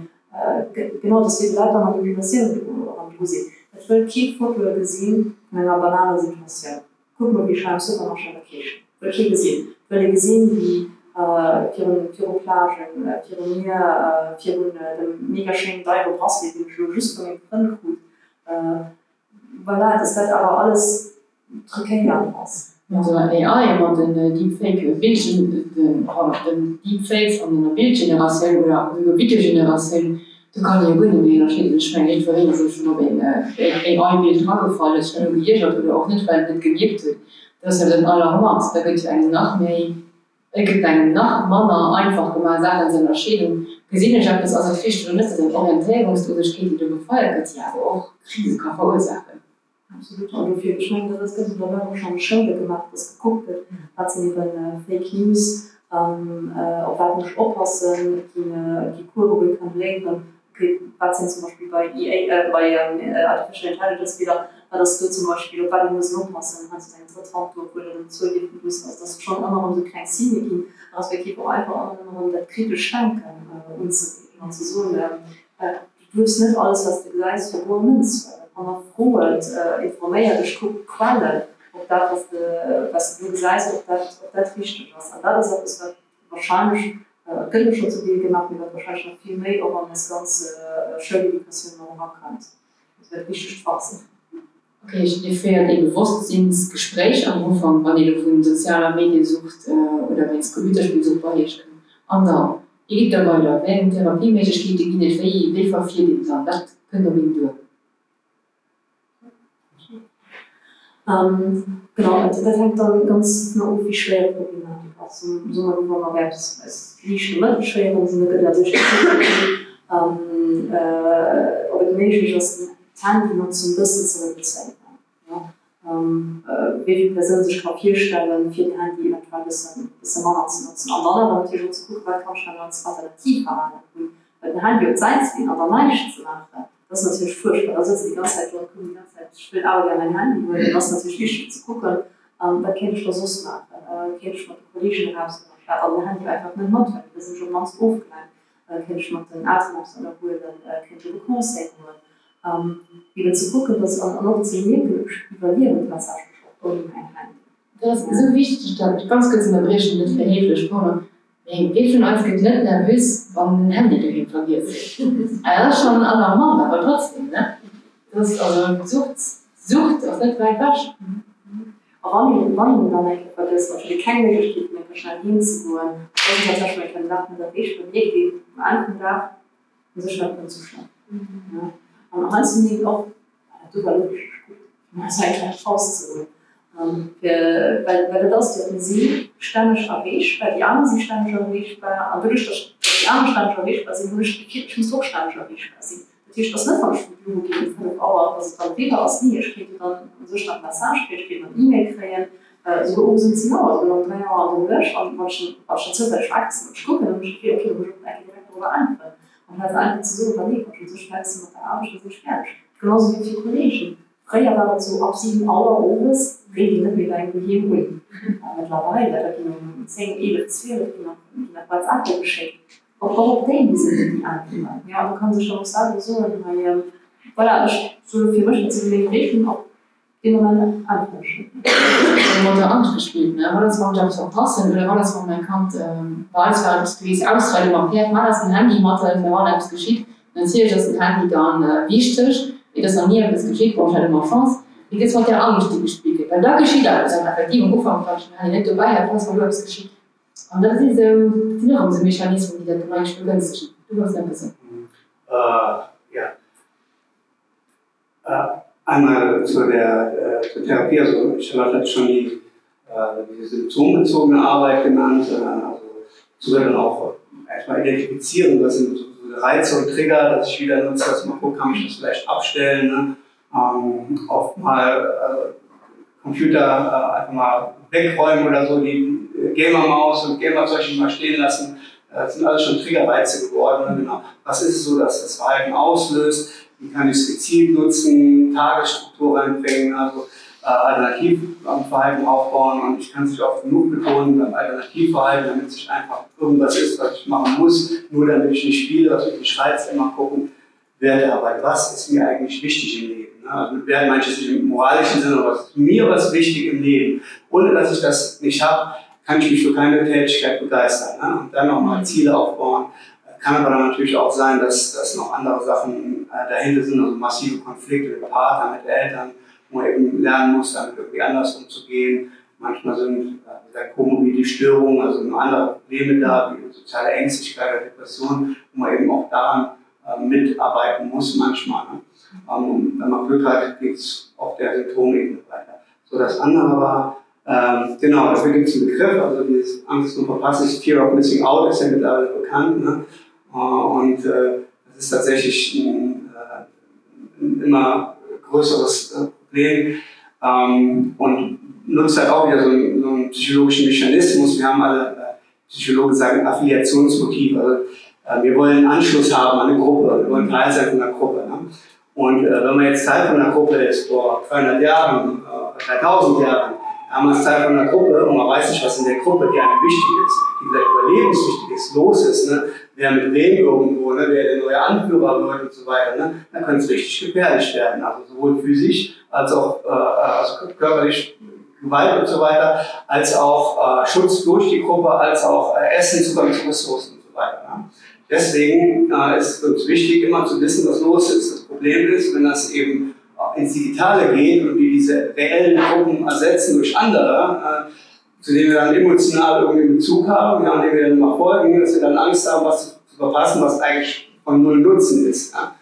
genau, das wird leider mal die passieren, du siehst. Ich will kein Foto gesehen in einer banalen Situation. Guck mal, wie schreibt Supermarkt Vacation. Ich will gesehen. Ich will gesehen, wie für Plagen, für Meer, für den mega schönen Teil Brasil, den ich just von dem Print gut. Voilà, das wird aber alles truquiert aus. Also AI und den Deepfake-Bildchen, den Deepfakes und den Bildgeneration oder über Videogeneration, du kannst ja gut nicht mehr ich meine nicht verreden, dass schon ob ein AI-Bild angefallen ist, renoviert hat oder auch nicht, weil es nicht gewirkt wird. Das ist ja dann alarmant. Da gibt es eine Nachtmanner einfach gemacht Sachen in seiner Schädung gesehen. Ich habe das also kriegt und das ist eine Orientierungslosigkeit, die du gefeuert wird, ja, aber auch Krise kann verursachen. Absolut. Und dafür geschenkt, dass es auch schon Schilder gemacht, dass geguckt wird, was sind eben Fake News, auf was muss ich aufpassen, die Kurve kann lenken. Okay, was sind zum Beispiel bei Artificial Intelligence wieder, dass du zum Beispiel, auf was muss aufpassen, hast du einen Vertrag oder einen zugeben müssen, also das ist schon immer um so kleine Ziele gehen, aber es geht auch einfach um das kritisch denken umzugehen und zu so, du tust nicht alles, was du sagst, für hohe Münz. Aber froh, informiert, ich gucke Quelle, ob das, was du sagst, ob das richtig ist. Und das ist etwas, was wahrscheinlich schon zu viel gemacht wird, wahrscheinlich noch viel mehr, aber das ganze schöne Depression noch erkannt. Das wird richtig Spaß. Okay, ich führe ein Bewusstseinsgespräch am Anfang, wenn ihr von sozialen Medien sucht oder wenn es Computerspiel sucht, bei euch. Und dann, ihr geht da weiter, wenn Therapiemäßig geht, ihr nicht wie verfehlt dann, das könnt ihr mit durch. Genau, also das hängt dann ganz genau wie schwer Problematik aus. So man merkt, es liegt immer schwer, wenn sie nicht dadurch aber die Menschen, das Handy nutzen, ein bisschen zu reduzieren. Wie viele Personen sich auf hier stellen, für die Handy eventuell ein bisschen mehr zu nutzen. Und dann aber natürlich auch zu gucken, was kann ich dann als Alternativ verwenden. Weil die Handy und sein zu aber nicht zu machen. Das ist natürlich furchtbar. Da sitzt die ganze Zeit dort, die ganze Zeit, ich will auch gerne mein Handy, weil das ist natürlich wichtig zu gucken, was kann ich da sonst machen, kann ich mit den Kollegen rausgehen, aber mein Handy einfach nicht machen, wir sind schon ganz aufgegangen, kann ich mit den Arztmaps oder wo dann kann ich den Kurs sehen. Wieder zu gucken, dass an Optionen überleben, was auch ohne mein Handy. Das ist so wichtig, dass ich ganz kurz in der Bresche nicht verheblich wurde. Wie viel als geht nicht nervös, wenn ein Handy dahin verliert. Das ist schon alarmant, aber trotzdem, ne? Das ist also Sucht auch nicht weit weg. Aber wenn man dann eigentlich vergisst, natürlich keine Möglichkeit mehr schnell hinzugehen, das ist zum Beispiel ein Tag mit der Weg, wenn ich gehe, am Anfang da, und so schnell zu schnell. Und ansonsten auch, du war wirklich gut, man ist eigentlich rauszuholen. Weil das dürfen sie ständig erreichbar, die anderen sind ständig erreichbar, und dadurch, dass die anderen ständig erreichbar sind, ich muss auch ständig erreichbar sein. Natürlich das nicht von der Studio gehen, 5 Euro, also dann wieder aus nie, ich kriege dann so schnell Massage, ich kriege dann E-Mail kreieren, so oben sind sie auch, also dann 3 Jahre an den Lösch, und man schon zufällig wachsen, und ich gucke, und ich okay, wir müssen eigentlich direkt darüber anfangen. Und halt einfach zu so überlegen, und so schnell sind mit der Arbeit, das ist fertig. Genauso wie viele Kollegen. Früher war das so, ab 7 Uhr oben reden nicht mit einem Gehirn ruhig. Mittlerweile, da gehen um 10, 11, 12, die nach WhatsApp geschickt. Und auch auf den sind die Antworten. Ja, man kann sich schon sagen, so, Voilà, so für mich zu überlegen, ob die Moment anfangen. Angst gespielt, ne? War das mal so passen oder war das mal mein Kant Wahlsfeld gewesen ausreiten man fährt mal das ein Handy Mathe war etwas geschieht dann sehe ich das ein Handy dann wichtig wie das an mir das geschieht braucht halt immer Chance wie geht's mit der Angst die gespielt weil da geschieht alles eine effektive Umfang nicht dabei hat was was geschieht und das ist die noch diese Mechanismen die dann gleich begünstigen du hast ein bisschen einmal zur Therapie, also Charlotte hat schon die symptombezogene Arbeit genannt, also zu dann auch erstmal identifizieren, was sind so Reize und Trigger, dass ich wieder nutze, dass man guckt, kann ich das vielleicht abstellen, ne? Oft mal Computer einfach mal wegräumen oder so, die Gamer-Maus und Gamer-Zeug nicht mal stehen lassen, das sind alles schon Triggerreize geworden, ne? Genau. Was ist es so, dass das Verhalten auslöst? Wie kann ich es gezielt nutzen, Tagesstruktur reinbringen, also Alternativverhalten aufbauen und ich kann es oft genug betonen beim Alternativverhalten, damit es nicht einfach irgendwas ist, was ich machen muss, nur damit ich nicht spiele, was ich nicht reize, immer gucken, Wertearbeit, was ist mir eigentlich wichtig im Leben. Also mit Wert meine ich jetzt nicht im moralischen Sinne, aber was ist mir was wichtig im Leben. Ohne dass ich das nicht habe, kann ich mich für keine Tätigkeit begeistern. Ne? Und dann nochmal Ziele aufbauen. Kann aber dann natürlich auch sein, dass noch andere Sachen dahinter sind, also massive Konflikte mit Partnern, mit Eltern, wo man eben lernen muss, damit irgendwie anders umzugehen. Manchmal sind komorbide Störungen, also andere Probleme da, wie soziale Ängstlichkeit oder Depression, wo man eben auch daran mitarbeiten muss manchmal. Ne? Wenn man Glück hat, geht es auf der Symptomebene weiter. So, das andere war, genau, dafür gibt es einen Begriff, also dieses Angst und Verpassen, Fear of Missing Out ist ja mittlerweile bekannt. Ne? Und das ist tatsächlich ein immer größeres Problem und nutzt halt auch wieder so einen psychologischen Mechanismus. Wir haben alle, Psychologen sagen, Affiliationsmotiv. Also, wir wollen Anschluss haben an eine Gruppe, wir wollen Teil sein von einer Gruppe. Ne? Und wenn man jetzt Teil von einer Gruppe ist, vor 200 Jahren, 3000 Jahren, haben wir Teil von einer Gruppe und man weiß nicht, was in der Gruppe, die einem wichtig ist, die vielleicht überlebenswichtig ist, los ist, ne? Wer mit wem irgendwo, ne? Wer der neue Anführer wird und so weiter, ne? Dann kann es richtig gefährlich werden, also sowohl physisch als auch also körperlich Gewalt und so weiter, als auch Schutz durch die Gruppe, als auch Essen, Zugang zu Ressourcen und so weiter. Ne? Deswegen ist es uns wichtig, immer zu wissen, was los ist. Das Problem ist, wenn das eben ins Digitale geht und wir diese reellen Gruppen ersetzen durch andere, zu denen wir dann emotional irgendwie einen Bezug haben, ja, und denen wir dann mal folgen, dass wir dann Angst haben, was zu verpassen, was eigentlich von null Nutzen ist. Ja.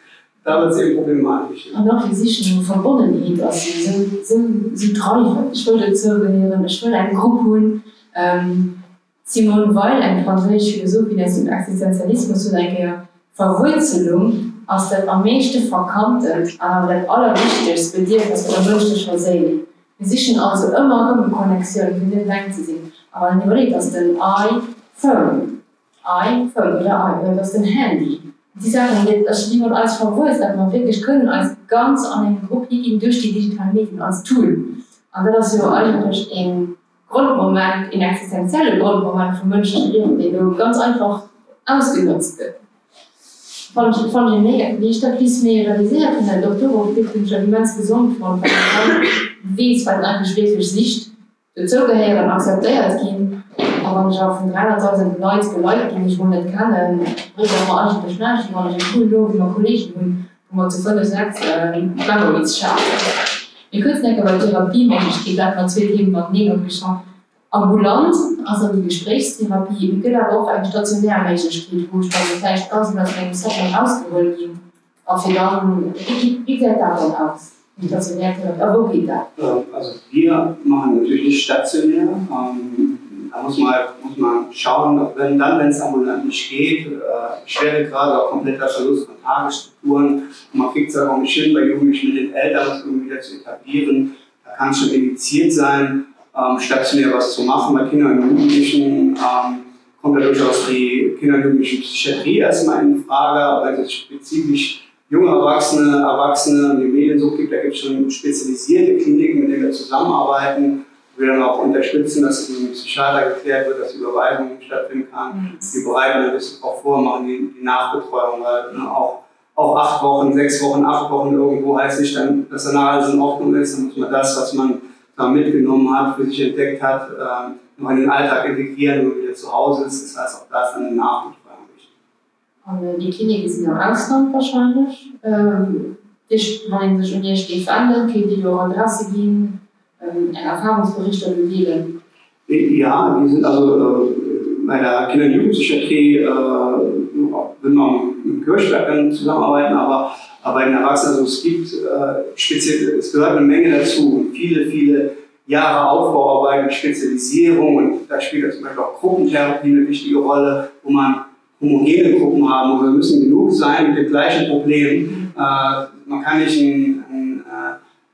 Da wird es eben problematisch. Und auch die Sicherung verbunden ist, also sind treu, ich will dazugehören, ich will eine Gruppe holen. Simone Weil, ein französischer Philosoph, der zum Existenzialismus und eine Verwurzelung aus der am meisten verkannten, aber das Allerwichtigste bei dir, was wir menschlicher Seele. Wir sichern also immer eine Konnexion, wie wir denken zu sehen. Aber wenn ihr überlegt, dass den iPhone oder das den Handy, die Sachen, das niemand als verwurzt, dass man wirklich können als ganz an eine Gruppe gehen durch die digitalen Medien als Tool. Und das ist ja eigentlich ein Grundmoment, ein existenzieller Grundmoment von menschlichen Leben, der ganz einfach ausgenutzt wird. Von den Medien, wie ich das ein bisschen mehr realisiert in der Doktorentwicklung, ich habe immens gesund von wie es bei eigentlich wirklich Sicht dazugehören und akzeptiert gehen. Aber wenn ich auf 300.000 Leute, die ich wohl nicht kenne, bringe ich mal alles beschnarchen, weil ich einen coolen wie mein Kollegen, wo man zu viel sagt, lange nichts schafft. Wir können es nicht über Therapie-Mensch, da hat man 2 Themen Magnet geschafft. Ambulant, also die Gesprächstherapie, wir können aber auch eine stationäre Mensch steht, wo ich dann vielleicht ganz in das Setting rausgeholt bin. Auf wie sieht das davon aus? Die stationäre Therapie, aber wo geht das? Also wir machen natürlich nicht stationär. Da muss man schauen, wenn es ambulant nicht geht, schwere gerade auch kompletter Verlust von Tagesstrukturen. Und man kriegt es auch nicht hin, bei Jugendlichen mit den Eltern das irgendwie wieder zu etablieren. Da kann es schon indiziert sein, stationär was zu machen. Bei Kindern und Jugendlichen kommt da durchaus die Kinder- und Jugendliche Psychiatrie erstmal in Frage, aber wenn es spezifisch junge Erwachsene und die Mediensucht gibt, da gibt es schon spezialisierte Kliniken, mit denen wir zusammenarbeiten. Wir dann auch unterstützen, dass es mit dem Psychiater geklärt wird, dass die Überweisung stattfinden kann. Wir bereiten ein bisschen auch vor, machen die Nachbetreuung halt, ne, auch auch 8 Wochen, 6 Wochen, 8 Wochen irgendwo heißt nicht, dann Personal in Ordnung ist, dann muss man das, was man da mitgenommen hat, für sich entdeckt hat, noch in den Alltag integrieren, wenn man wieder zu Hause ist. Das heißt, auch das eine Nachbetreuung wichtig. Und die Kliniken sind am Ausland wahrscheinlich. Ich meine, sich hier steht an, die durch Adresse gehen, Erfahrungsberichte beginnen. Ja, die sind also bei der Kinder- und Jugendpsychiatrie will man mit Kirchwerken zusammenarbeiten, aber bei den Erwachsenen, also es gibt es gehört eine Menge dazu und viele Jahre Aufbauarbeit und Spezialisierung und da spielt zum Beispiel auch Gruppentherapie eine wichtige Rolle, wo man homogene Gruppen haben und wir müssen genug sein mit dem gleichen Problem. Man kann nicht einen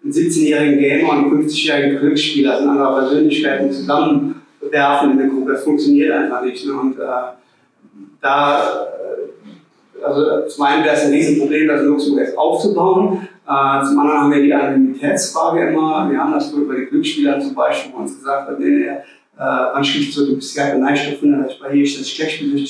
17-jährigen Gamer und einen 50-jährigen Glücksspieler, also andere Persönlichkeiten zusammenwerfen in der Gruppe. Das funktioniert einfach nicht. Ne? Und also zum einen wäre es ein Riesenproblem, das in Luxemburg erst aufzubauen. Zum anderen haben wir die Anonymitätsfrage immer. Wir haben das so über die Spieler zum Beispiel, wo uns gesagt hat, anschließend zu dem Psychiater Neistiftender, dass ich bei hier das schlecht bin,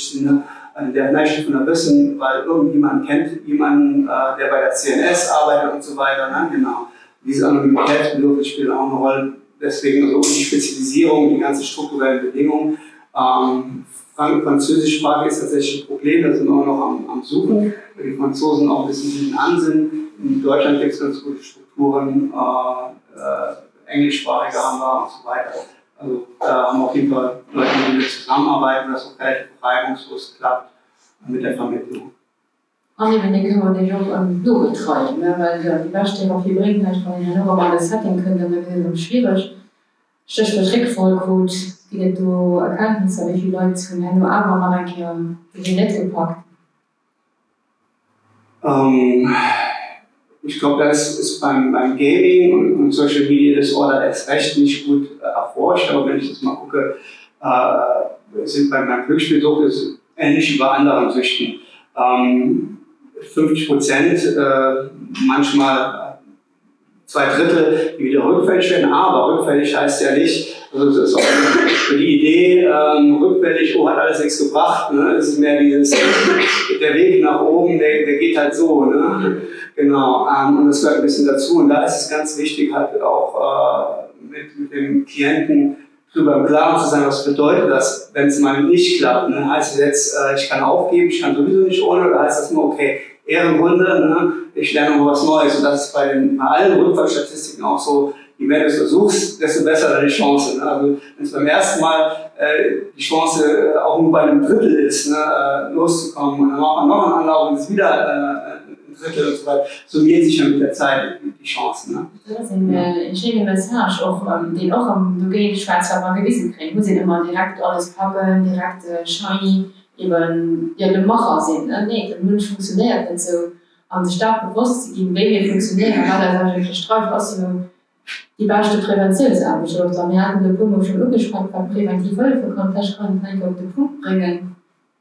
der Neistiftender wissen, weil irgendjemand kennt jemanden, der bei der CNS arbeitet und so weiter. Ne? Genau. Diese Anonymitätsbedürfnisse spielen auch eine Rolle. Deswegen also die Spezialisierung, die ganzen strukturellen Bedingungen. Französischsprache ist tatsächlich ein Problem, da sind wir noch am Suchen, weil die Franzosen auch ein bisschen hinten an sind. In Deutschland gibt es ganz gute Strukturen, englischsprachige haben wir und so weiter. Also da haben wir auf jeden Fall Leute, die wir zusammenarbeiten, das auch relativ reibungslos klappt mit der Vermittlung. Wenn den können wir den Job nur betreuen, ne? Weil die Darstellung viel bringt, weil ich nur mal das Setting können, dann wird es schwierig. Stich für Trick voll gut, wie du Erkenntnisse, wie viele Leute zu mir nur aber mal die nicht gepackt. Ich glaube, das ist beim Gaming und Social Media Disorder erst recht nicht gut erforscht, aber wenn ich jetzt mal gucke, sind beim Glücksspielsucht ist ähnlich wie bei anderen Süchten. 50%, manchmal 2/3, die wieder rückfällig werden, aber rückfällig heißt ja nicht, also das ist auch für die Idee, rückfällig, hat alles nichts gebracht, ne? Es ist mehr dieses, der Weg nach oben, der geht halt so, ne? Genau, und das gehört ein bisschen dazu und da ist es ganz wichtig, halt auch mit dem Klienten darüber im Klaren zu sein, was bedeutet das, wenn es mal nicht klappt. Ne? Heißt es jetzt, ich kann aufgeben, ich kann sowieso nicht ohne, oder heißt das nur, okay, Ehrenrunde, ne? Ich lerne mal was Neues. Und das ist bei allen Rückfallstatistiken auch so, je mehr du es versuchst, desto besser deine Chance. Ne? Also wenn es beim ersten Mal die Chance auch nur bei einem Drittel ist, ne, loszukommen, und dann macht man noch einen Anlauf und ist wieder ein Drittel und so weiter, summiert sich ja mit der Zeit die Chancen. Ne? Das ist ein schöner Message, auch, den auch am Schwarzwald gewissen kriegen. Wir sind immer direkt alles packen, direkt shiny, eben ja, der Macher sind. Ne? Nee, der Mensch funktioniert nicht so. An sich stark bewusst zu geben, wie wir funktionieren, weil das gestreift aus die beste Präventionsarbeit. Wir hatten den Punkt schon angesprochen, weil präventiv Hilfe kann vielleicht auf den Punkt bringen.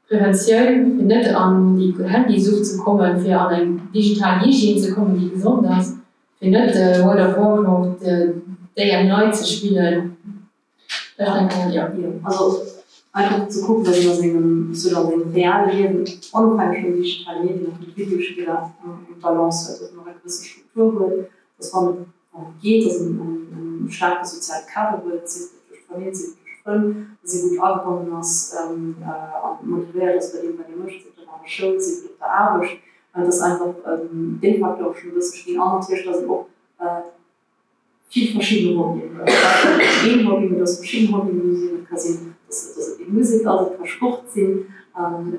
Prävention nicht an die Handysucht zu kommen, für an eine digitale Hygiene zu kommen, die gesund ist. Für nicht oder vorkommt, der neu zu spielen. Ja. Also einfach zu gucken, dass man so ein reales Leben unabhängig von digitalen Medien und Videospielen in Balance hat, dass man eine gewisse Struktur wird, dass man geht, dass ein starkes soziales Kapital wird, sie durch Familie, sie durch Freunde, sie gut angekommen ist, motiviert ist, bei dem man die möchte, sie an der Schule, sie durch der Arbeit, das einfach den Faktor auch schon ein bisschen stehen. Andere Tiere sind auch viele verschiedene Hobbys. Ein Hobby mit das verschiedenen Hobbys, das die Musik, also kann Sport sein, kann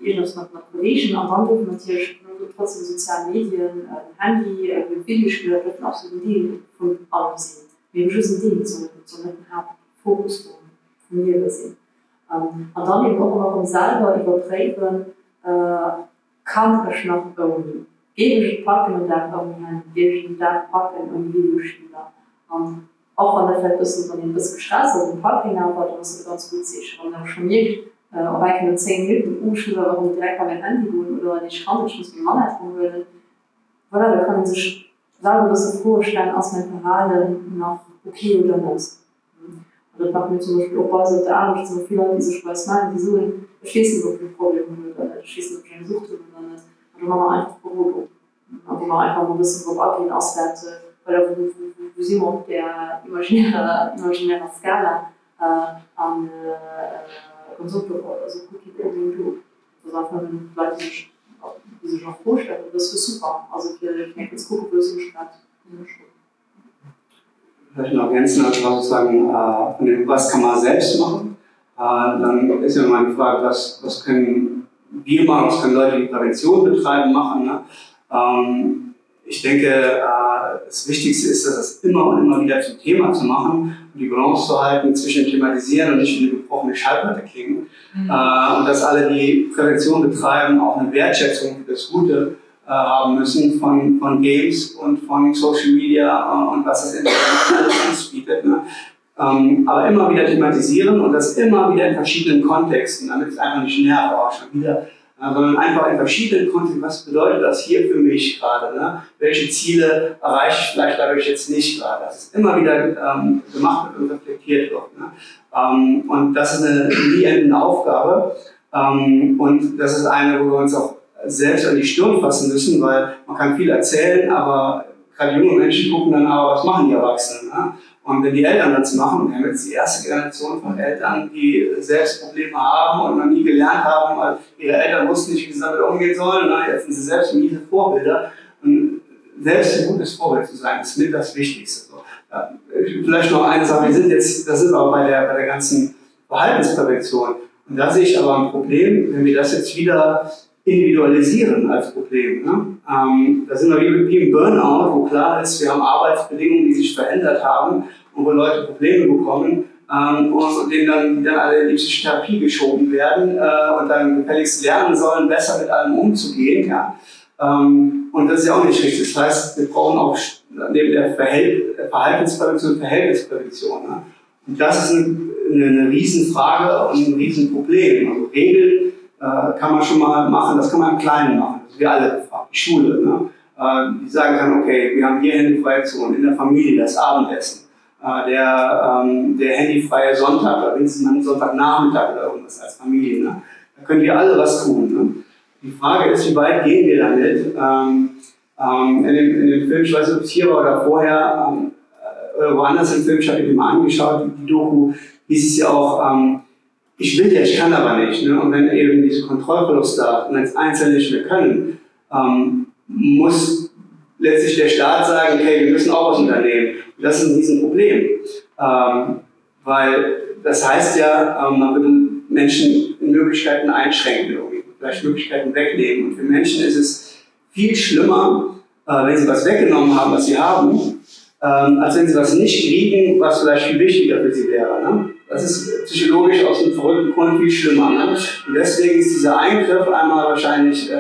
irgendwas mit Kollegen, und dann dürfen natürlich trotzdem soziale Medien, Handy, Videospiele dürfen auch so ein Deal von allem sein. Wir müssen die so mit dem Hauptfokus von mir sehen. Und dann eben auch noch selber überprägen, kann ich noch irgendwie gebe ich packen und dann irgendwie packen und Videospiele. Auch wenn das vielleicht ein bisschen von den bisschen gestresst ist, ein Parking aber das ist ganz gut sich. Und dann schon nicht, auch ich kann 10 Minuten umschulen, warum direkt bei meinem Handy gehen oder ich kann nicht, muss mir Mann tun will. Voilà, da kann man sich selber ein bisschen vorstellen, aus meinem Verhalten noch okay oder nicht. Und das macht mir zum Beispiel auch bei so der Arbeit so viele Leute, die sich Spaß machen, die suchen, schließen wirklich Probleme oder schließen wirklich eine Sucht oder nicht. Und einfach Beruhigung. Wo man einfach mal wissen, wo abgehen auswerte, weil wo sie auf der imaginären Skala an Konsumprodukte, also Cookie irgendwie du. Das einfach Leute, die sich noch vorstellen, das ist super. Also ich denke, jetzt gucke, wo es statt. Vielleicht noch ergänzen, also sozusagen, von dem, was kann man selbst machen. Dann ist ja mal die Frage, was können wir machen, was können Leute, die Prävention betreiben, machen. Ne? Ich denke, das Wichtigste ist, das immer und immer wieder zum Thema zu machen und die Balance zu halten zwischen Thematisieren und nicht wie eine gebrochene Schallplatte klingen. Und dass alle, die Prävention betreiben, auch eine Wertschätzung für das Gute haben müssen von Games und von Social Media und was das Internet alles uns bietet. Ne? Aber immer wieder thematisieren und das immer wieder in verschiedenen Kontexten, damit es einfach nicht nervt, auch schon wieder, sondern einfach in verschiedenen Kontexten, was bedeutet das hier für mich gerade, ne? Welche Ziele erreiche ich vielleicht dadurch jetzt nicht gerade, dass es immer wieder gemacht wird und reflektiert wird. Ne? Und das ist eine nie endende Aufgabe und das ist eine, wo wir uns auch selbst an die Stirn fassen müssen, weil man kann viel erzählen, aber gerade junge Menschen gucken dann aber, was machen die Erwachsenen. Ne? Und wenn die Eltern das machen, wir haben jetzt die erste Generation von Eltern, die selbst Probleme haben und noch nie gelernt haben, weil ihre Eltern wussten nicht, wie sie damit umgehen sollen. Ne? Jetzt sind sie selbst miese Vorbilder. Und selbst ein gutes Vorbild zu sein, ist mit das Wichtigste. So, ja, vielleicht noch eine Sache, das ist aber bei der ganzen Verhaltensprävention. Und da sehe ich aber ein Problem, wenn wir das jetzt wieder individualisieren als Problem. Ne? Da sind wir wie im Burnout, wo klar ist, wir haben Arbeitsbedingungen, die sich verändert haben und wo Leute Probleme bekommen und denen dann alle in die Psychotherapie geschoben werden und dann gefälligst lernen sollen, besser mit allem umzugehen. Ja? Und das ist ja auch nicht richtig. Das heißt, wir brauchen auch neben der Verhaltensprävention Verhältnisprävention. Ne? Und das ist eine Riesenfrage und ein Riesenproblem. Also Regeln kann man schon mal machen, das kann man im Kleinen machen. Das ist wir alle gefragt, die Schule. Ne? Die sagen kann, okay, wir haben hier handyfreie Zonen, in der Familie das Abendessen, der handyfreie Sonntag, oder wenigstens mal einen Sonntagnachmittag oder irgendwas als Familie. Ne? Da können wir alle was tun. Ne? Die Frage ist, wie weit gehen wir damit? In dem Film, ich weiß nicht, ob es hier war oder vorher, oder woanders im Film, ich habe ihn mal angeschaut, die Doku, hieß es ja auch, ich will ja, ich kann aber nicht. Ne? Und wenn eben diese Kontrollverlust da und als Einzelne nicht mehr können, muss letztlich der Staat sagen, okay, wir müssen auch was unternehmen. Und das ist ein Riesenproblem. Weil das heißt ja, man würde Menschen in Möglichkeiten einschränken, irgendwie, vielleicht Möglichkeiten wegnehmen. Und für Menschen ist es viel schlimmer, wenn sie was weggenommen haben, was sie haben, als wenn sie was nicht kriegen, was vielleicht viel wichtiger für sie wäre. Ne? Das ist psychologisch aus einem verrückten Grund viel schlimmer. Ne? Und deswegen ist dieser Eingriff einmal wahrscheinlich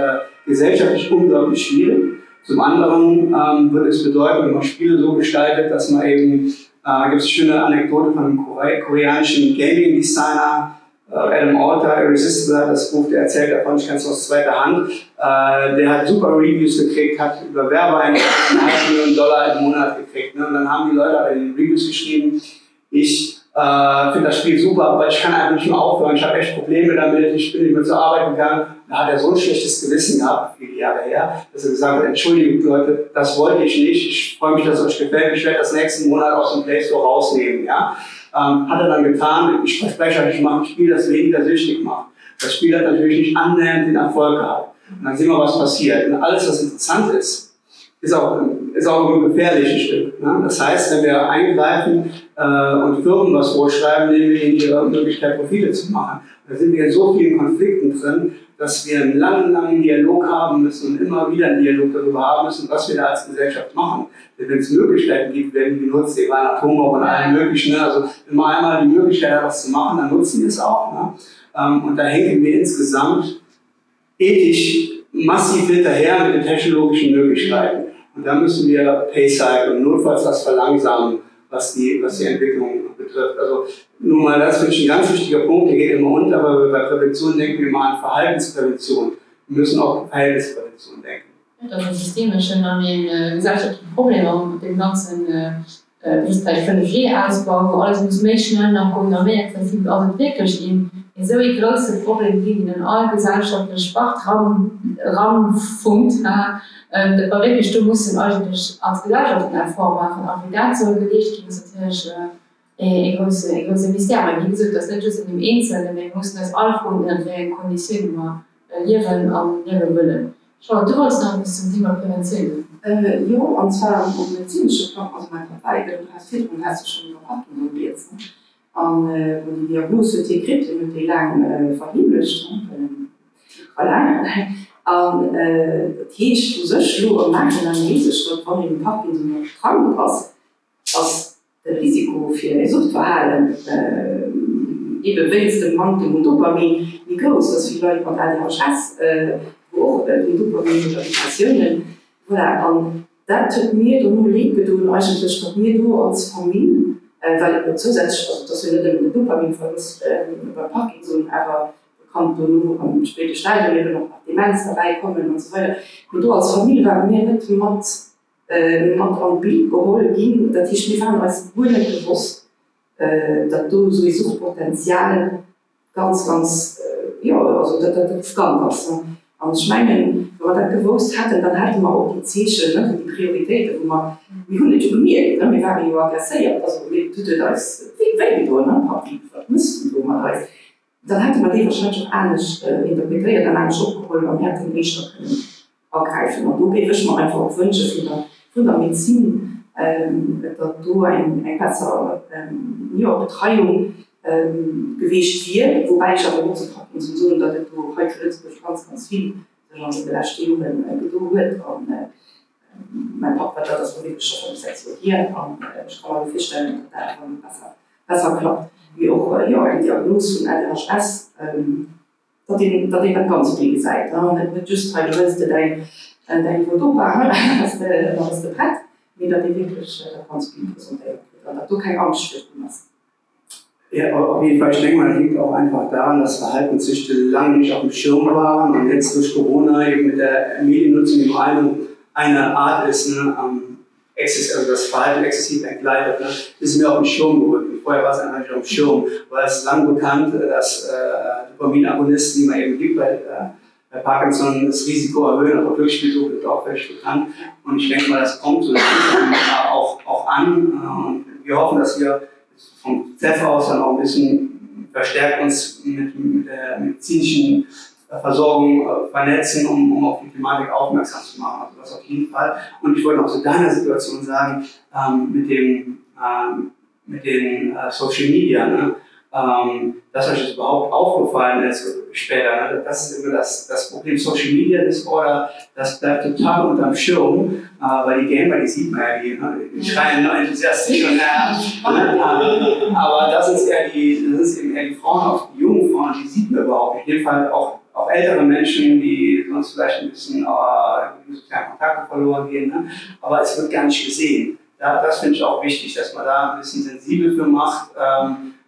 gesellschaftlich unglaublich schwierig. Zum anderen würde es bedeuten, wenn man Spiele so gestaltet, dass man eben, gibt es eine schöne Anekdote von einem koreanischen Gaming-Designer, Adam Alter, Irresistible hat das Buch, der erzählt davon, ich kann es aus zweiter Hand, der hat super Reviews gekriegt, hat über Werbeeinnahmen $1 Million im Monat gekriegt. Ne? Und dann haben die Leute aber in den Reviews geschrieben, ich finde das Spiel super, aber ich kann einfach nicht mehr aufhören, ich habe echt Probleme damit, ich bin nicht mehr zur Arbeit gegangen. Da hat er so ein schlechtes Gewissen gehabt, viele Jahre her, dass er gesagt hat, entschuldigt Leute, das wollte ich nicht, ich freue mich, dass es euch gefällt, ich werde das nächsten Monat aus dem Play Store rausnehmen. Ja? Hat er dann getan, ich verspreche euch, ich mache ein Spiel, das weniger süchtig macht. Das Spiel hat natürlich nicht annähernd den Erfolg gehabt. Und dann sehen wir, was passiert. Und alles, was interessant ist auch ein gefährliches Stück. Ne? Das heißt, wenn wir eingreifen und Firmen was vorschreiben, nehmen wir ihnen ihre Möglichkeit, Profite zu machen. Da sind wir in so vielen Konflikten drin, dass wir einen langen Dialog haben müssen und immer wieder einen Dialog darüber haben müssen, was wir da als Gesellschaft machen. Denn wenn es Möglichkeiten gibt, werden die genutzt, eben ein Atombombe und allem Möglichen. Ne? Also wenn man einmal die Möglichkeit hat, was zu machen, dann nutzen wir es auch. Ne? Und da hängen wir insgesamt ethisch massiv hinterher mit den technologischen Möglichkeiten. Und da müssen wir Paycycle und notfalls das verlangsamen, was die Entwicklung betrifft. Also nur mal, das finde ich ein ganz wichtiger Punkt, der geht immer unter, aber bei Prävention denken wir mal an Verhaltensprävention. Wir müssen auch an Verhaltensprävention denken. Das ist systemisch an den gesellschaftlichen Problemen mit dem ganzen vielleicht 5G-Ausbau, wo alles muss mehr schnell nach mehr flexibel, also wirklich in so ein großes Problem wie in den allgesellschaftlichen Sprachraumfund, da wirklich, du musst eigentlich als Gesellschaft eine Erfahrung machen, aber wie das so gelegt gibt, ist natürlich ein großes Mysterium. Wie gesagt, das nicht just in dem Einzelnen, wir müssen das alle von den Konditionen leben und leben wollen. Schau, du wolltest noch etwas zum Thema Prävention. Ja, und zwar um medizinische Plan, also mein Partei, du hast viel und hast du schon überhaupt und jetzt. Und wo die Diagnose integriert mit den langen verhimmlischt. Voilà. Und die ist du sich nur machen an diese Schritt von dem Parkinson krank aus, das Risiko für Suchtverhalten eben wenigstens dem Mantel und Dopamin wie groß, dass viele Leute von ADHS wo auch die Dopamin-Meditationen. Voilà, und das tut mir nur leid getan, eigentlich tut mir nur als Familie, weil zusätzlich, also dass wir nicht mit dem Dopaminverlust über Parkinson, aber kommt nur am späten Stadium eben noch Demenz dabei kommen und so weiter. Und du als Familie waren mir nicht mit an Bild geholt ging, dass ich mir als wohl nicht bewusst, dass du sowieso Potenzial ganz, ja, also das ist ganz. Und ich meine, wenn wir das gewusst hatten, dann hatten wir auch die Ziele, ne, die Prioritäten, wo wir nicht übermerkt, ne, wir waren ja aggressiert, also wir tun das weg, ne, müssten wir mal das. Dann hatte man die wahrscheinlich auch anders interpretiert, dann anders abgeholt, und wir hätten nicht ergreifen. Und da gebe ich mir einfach auch Wünsche von der Medizin, dass du eine bessere Betreuung gewicht wird, wobei ich aber auch zu packen und so, dass du heute ganz viel Belastungen getan wird. Und mein Papa hat das wirklich schon sexualisiert und ich kann mir feststellen, dass das besser klappt. Wie auch eine Diagnose von ADHS, dass die dann ganz viel gesagt haben. Und nicht just halt, du willst dein Foto machen, was du Brett, wie dass die wirklich ganz viel Gesundheit haben. Dass du keine Angst spüren musst. Ja, auf jeden Fall, ich denke mal, das liegt auch einfach daran, dass Verhaltenssüchte lange nicht auf dem Schirm waren und jetzt durch Corona eben mit der Mediennutzung im allem eine Art ist, ne, also das Verhalten exzessiv entgleitet, ne, ist mir auf den Schirm gerückt. Vorher war es einfach nicht auf dem Schirm, weil es lang bekannt, dass Dopaminagonisten, die man eben gibt, bei Parkinson das Risiko erhöhen, aber Glücksspielsucht ist auch völlig bekannt. Und ich denke mal, das kommt so auch an. Und wir hoffen, dass wir vom ZEF aus dann auch ein bisschen verstärkt uns mit der medizinischen Versorgung vernetzen, um auf die Thematik aufmerksam zu machen. Also das auf jeden Fall. Und ich wollte noch zu deiner Situation sagen, mit den Social Media, ne? Dass euch das überhaupt aufgefallen ist später. Ne? Das ist immer das Problem. Social Media Disorder, das bleibt total unterm Schirm, weil die Gamer, die sieht man ja die schreien nur enthusiastisch und aber das ist eben eher die Frauen, auch die jungen Frauen, die sieht man überhaupt nicht. In jedem Fall auch ältere Menschen, die sonst vielleicht ein bisschen soziale Kontakte verloren gehen, ne? Aber es wird gar nicht gesehen. Das finde ich auch wichtig, dass man da ein bisschen sensibel für macht.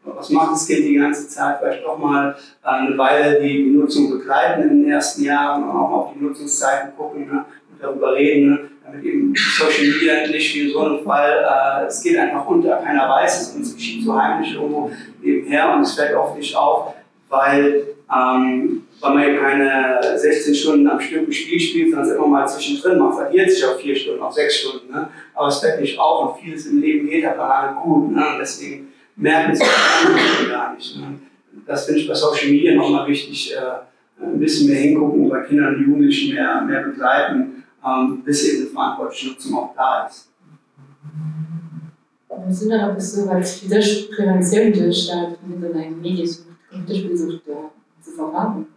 Was macht das Kind die ganze Zeit? Vielleicht doch mal eine Weile die Nutzung begleiten in den ersten Jahren und auch mal auf die Nutzungszeiten gucken, ne? Und darüber reden, ne? Damit eben Social Media nicht wie in so einem Fall, es geht einfach unter, keiner weiß es und es geschieht so heimlich irgendwo nebenher und es fällt oft nicht auf, weil man eben keine 16 Stunden am Stück ein Spiel spielt, sondern es immer mal zwischendrin macht. Es addiert sich auf 4 Stunden, auf 6 Stunden, ne? Aber es fällt nicht auf und vieles im Leben geht halt lange gut, ne? Und deswegen merken es gar nicht. Ne? Das finde ich bei Social Media nochmal wichtig, ein bisschen mehr hingucken und bei Kindern und Jugendlichen mehr begleiten, bis eben eine verantwortliche Nutzung auch da ist. Wir sind dann auch so, weil es diese Prävention durchstellt, mit so einer Mediensucht, zu verraten.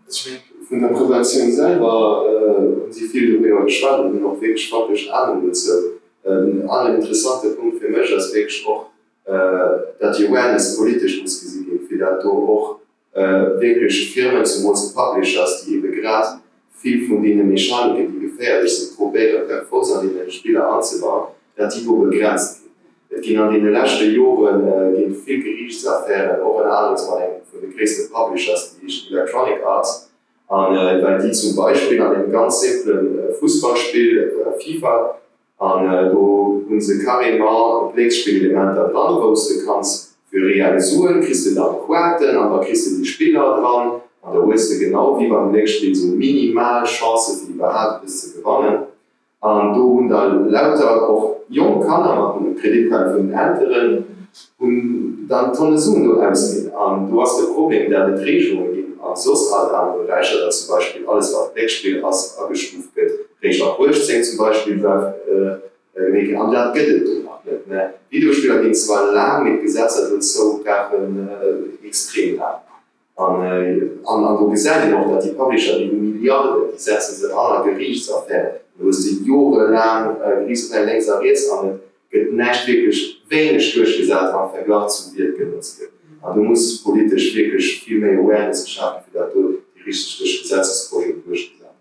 Von der Prävention selber haben Sie viel darüber gesprochen und auch wirklich sportlich angesetzt. Ein interessanter Punkt für mich ist wirklich auch, dass die Awareness politisch muss gesehen wird, für das auch wirklich Firmen zum Beispiel Publishers, die eben gerade viel von den Mechaniken, die gefährlich sind, probieren, der Vorsicht an den Spieler anzubauen, dass die begrenzt sind. Es ging an den letzten Jahren viel Gerichtsaffären, auch in anderes von den größten Publishers, die Electronic Arts, weil die zum Beispiel an dem ganz simplen Fußballspiel FIFA Und du unsere Karima Blickspielelement da dran, wo du kannst für realisieren, kriegst du dann Quarten, aber kriegst du die Spieler dran. Und da weißt du genau wie beim Blickspiel so minimal Chance für die Wahrheit bis zu gewonnen. Und du und dann lauter auch jung kann machen, einen Kreditkarte für den Älteren und dann tolle Summen ausgehen. Und du hast das Problem, der Drehung gegen soziale andere Bereiche, dass zum Beispiel alles, was Blickspiel als abgestuft wird, Richard Holstein zum Beispiel, an der Geld gemacht. Videospieler ging zwar lang mit Gesetzen und so extrem lang. Und du gesagt noch, dass die Publisher die Milliarden, die setzen sie alle Gerichtsaffären. Du hast die Jahre lang Riesenteil längst jetzt an nicht wirklich wenig durchgesagt haben, Vergleich zu Wirt genutzt wird. Und du musst politisch wirklich viel mehr Awareness schaffen, für dass du die richtig Gesetzesprojekte durchgesagt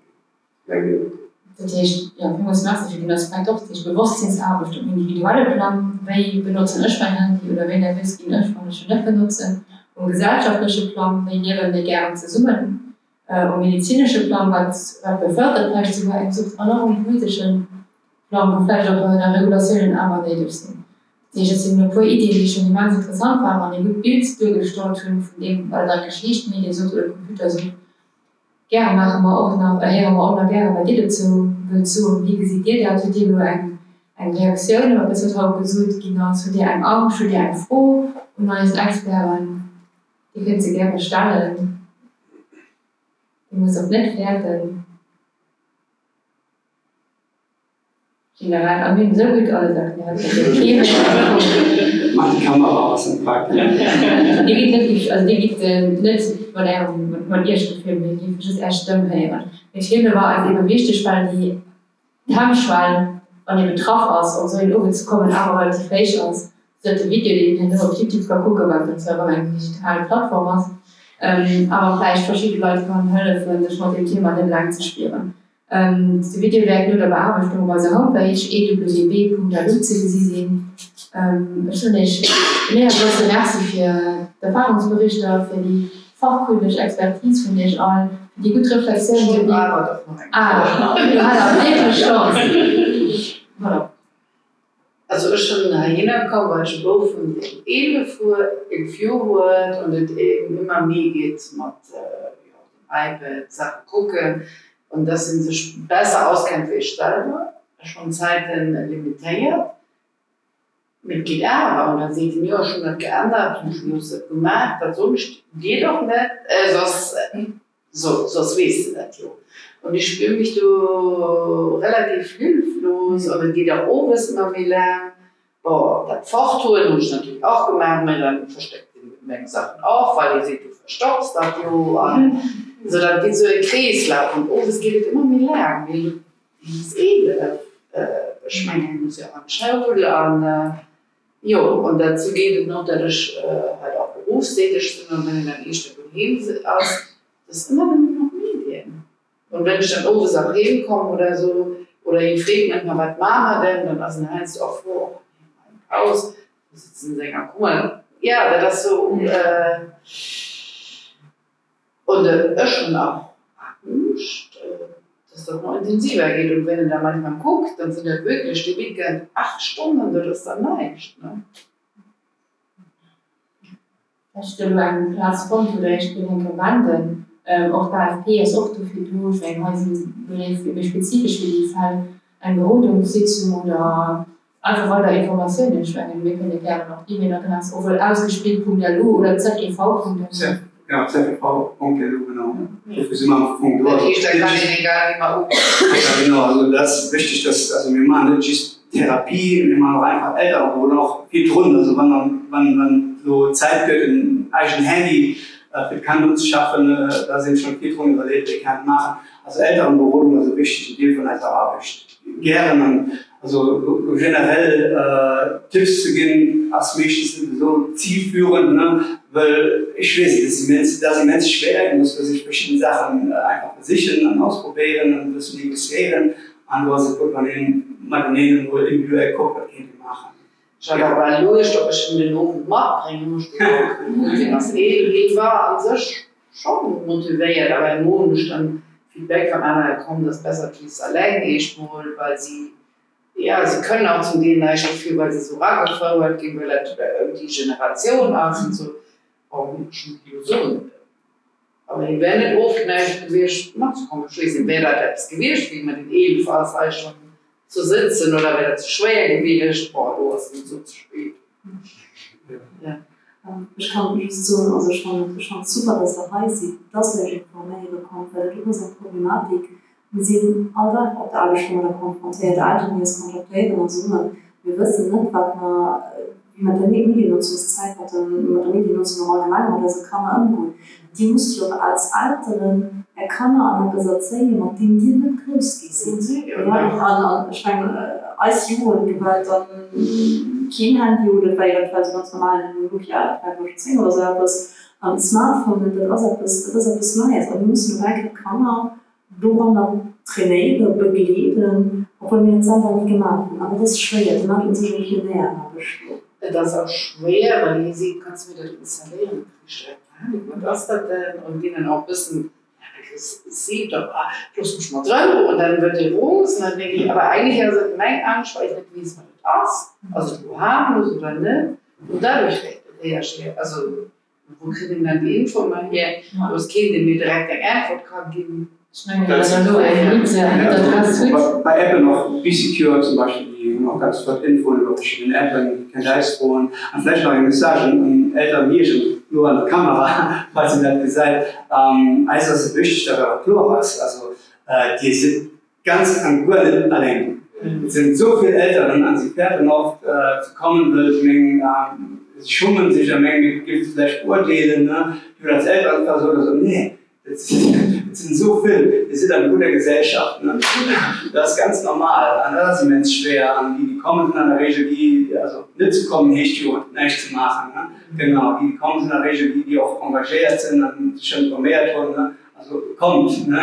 wird. Das heißt, ja, wie muss man sagen, das bringt doch die Bewusstseinsarbeit und individuelle Plan, wie benutzen ich mein Handy oder wenn der Whisky ich nicht benutzen. Und gesellschaftliche Plan, wie nehmen wir gerne zusammen. Und medizinische Plan, was befördert, vielleicht sogar in Suchtannahme politischen Plan, wo vielleicht auch in der Regulation Arbeit tätig sind. Das ist jetzt ein paar Ideen, die schon immer interessant waren, und ein Bild durchgestaltet haben, von dem, weil da Geschichtsmedien sind oder Computer sind. Gerne machen wir auch noch, hören wir auch noch gerne bei dir dazu, wie sieht ihr da zu dem nur eine Reaktion, aber das wird auch gesagt, genau, zu dir ein Augen, zu dir ein Froh und neues Experten, die können sie gerne stellen. Die muss auch nicht werden. General Armin so gut alles erklärt. Macht die Kamera aus und fragt. Die geht wirklich, also die geht nicht von ihr schon filmen, die ist erst Stimme hören. Die Filme war also immer wichtig, weil die Hemmschwellen von dem Betroffen aus, um so in Uwe zu kommen, aber relativ fähig aus. Das Video, die ich auf YouTube gucken, weil das selber eine digitale Plattform ist. Aber vielleicht verschiedene Leute können helfen, sich mit dem Thema nicht lang zu spielen. Das Video wird nur der Bearbeitung auf unserer Homepage ewb.luze, wie Sie sehen. Wahrscheinlich mehr große Merci für die Erfahrungsberichte, für die fachkundige Expertise von euch allen, für die gute Reflexion. Du hast auch eine Chance. Voilà. Also ich schon nach hingekommen, weil ich auch von Ehe fuhr, in Fjord und es eben immer mehr geht mit iPad, Sachen gucken und dass sie sich besser auskennt wie ich selber, schon Zeiten limitiert. Mit geht aber und dann sieht sie mir auch schon das geändert und schon das gemacht, das so geht doch nicht, sonst weißt du das ja. Und ich spüre mich so relativ hilflos und es geht auch oben immer mehr lang. Das Forttun habe ich natürlich auch gemacht, mir dann versteckt die Menge Sachen auch, weil ihr seht, du verstockst das ja. So, dann geht so ein Kreislauf und oben es geht immer mehr lang. Dieses Edel, ich meine, ich muss ja an Schaukel, ja, und dazu geht es noch, dass ich halt auch berufstätig bin und wenn ich dann erst Unternehmen aus, das ist immer noch Medien. Und wenn ich dann oben nach Hause komme oder so, oder ich frage manchmal, was machen wir denn, dann heißt es auch vor, aus, da sitzen Sänger, guck mal, ja, das so, und schon auch, dass das noch intensiver geht. Und wenn ihr da manchmal guckt, dann sind das wirklich die Weekend 8 Stunden, das ist dann nicht. Ne? Das stimmt, ein Plattform oder ich bin gewandelt. Auch bei AFP ist auch so viel los, weil heute spezifisch für die Fall eine Beratungssitzung oder einfach weiter Informationen schwenken. Wir können gerne noch E-Mail-Adresse ausgespielt.lu oder zev.lu. Ja, zev.lu, genau. Das ist immer ein Punkt. Das ist dann egal, wie man ja, genau, also das ist wichtig, dass, also wir machen nicht Therapie, wir machen auch einfach älter, wo noch viel drunter, also wenn man so Zeit wird, ein eigenes Handy, wir können uns schaffen, da sind schon viel drum überlegt, wir können machen. Also Elternberatung ist wichtig, in dem von also habe ich gerne, also generell Tipps zu geben, als mich so zielführend, ne? Weil ich weiß, das ist immens schwer, ich muss sich verschiedene Sachen einfach versichern und ausprobieren und das negieren. Andererseits wird man denen wohl individuell gucken, was die machen. Ich habe aber logisch, ob ich in den Ofen Markt bringen muss. Das war an sich schon motiviert, aber nur nicht dann Feedback von einer kommen, dass besser fließt allein ich wohl, weil sie Ja, sie können auch zu denen eigentlich viel, weil sie so rangeforward gehen, weil die Generation aus und so auch schon Illusionen. Aber die werden nicht aufgeneigt gewesen, manchmal schließlich wäre das gewesen, wie man den ebenfalls eigentlich schon zu sitzen oder wäre das zu schwer gewesen, los und so zu spät. Ja. Ich kann mich so, also schon super, dass er heißt, dass er informiert bekommt, weil das ist eine Problematik. Wir sind alle auf der Arbeit konfrontiert, Alter, die ist kontaktiert und so. Wir wissen nicht, wie man der Mediennutzungszeit hat, wie man der Mediennutzung allgemein hat, also kann man umgehen. Die muss ja als Alterin erkennen an einer Besatzung, mit dem die nicht größer sind. Ja, ich meine, als Jugend, dann kein Handy oder weil eventuell ganz normal in Nokia 3.10 oder so etwas, ein Smartphone, das ist etwas Neues. Aber wir müssen weiter Kamera trainieren, begleiten, obwohl wir jetzt einfach nicht gemacht haben. Aber das ist schwer, das macht uns schon viel näher. Das ist auch schwer, weil sie kannst du mir das installieren. Und das dann und denen auch wissen, das sieht doch, bloß muss mal drin und dann wird die Rose und dann denke ich, aber eigentlich also mein Angst, weil ich nicht wie es man das, also du harmlos oder nicht, und dadurch reagiert. Also, wo kriegen dann die Info mal her, wo das Kind mir direkt eine Antwort kann geben. Bei Apple noch B-Secure zum Beispiel, die noch ganz flott Info über verschiedene Apps, kein Geistwohnen, und vielleicht noch eine Message an Eltern hier, nur an der Kamera, falls ihr das gesagt habt, also das ist wichtig, dass er klar ist. Also, die sind ganz an Gurten allein. Es sind so viele Eltern, an sie werden oft zu kommen, sie schummeln sich eine Menge, gibt es vielleicht Urteile, ne? Die als Eltern versuchen, so, nee. Es sind so viele, wir sind eine gute Gesellschaft. Ne? Das ist ganz normal. Das ist immens schwer. Die kommen in einer Regel, die also nicht zu kommen, nicht zu machen. Ne? Genau, die kommen in einer Regel, die auch engagiert sind und schon mehr tun. Ne? Also kommt. Ne?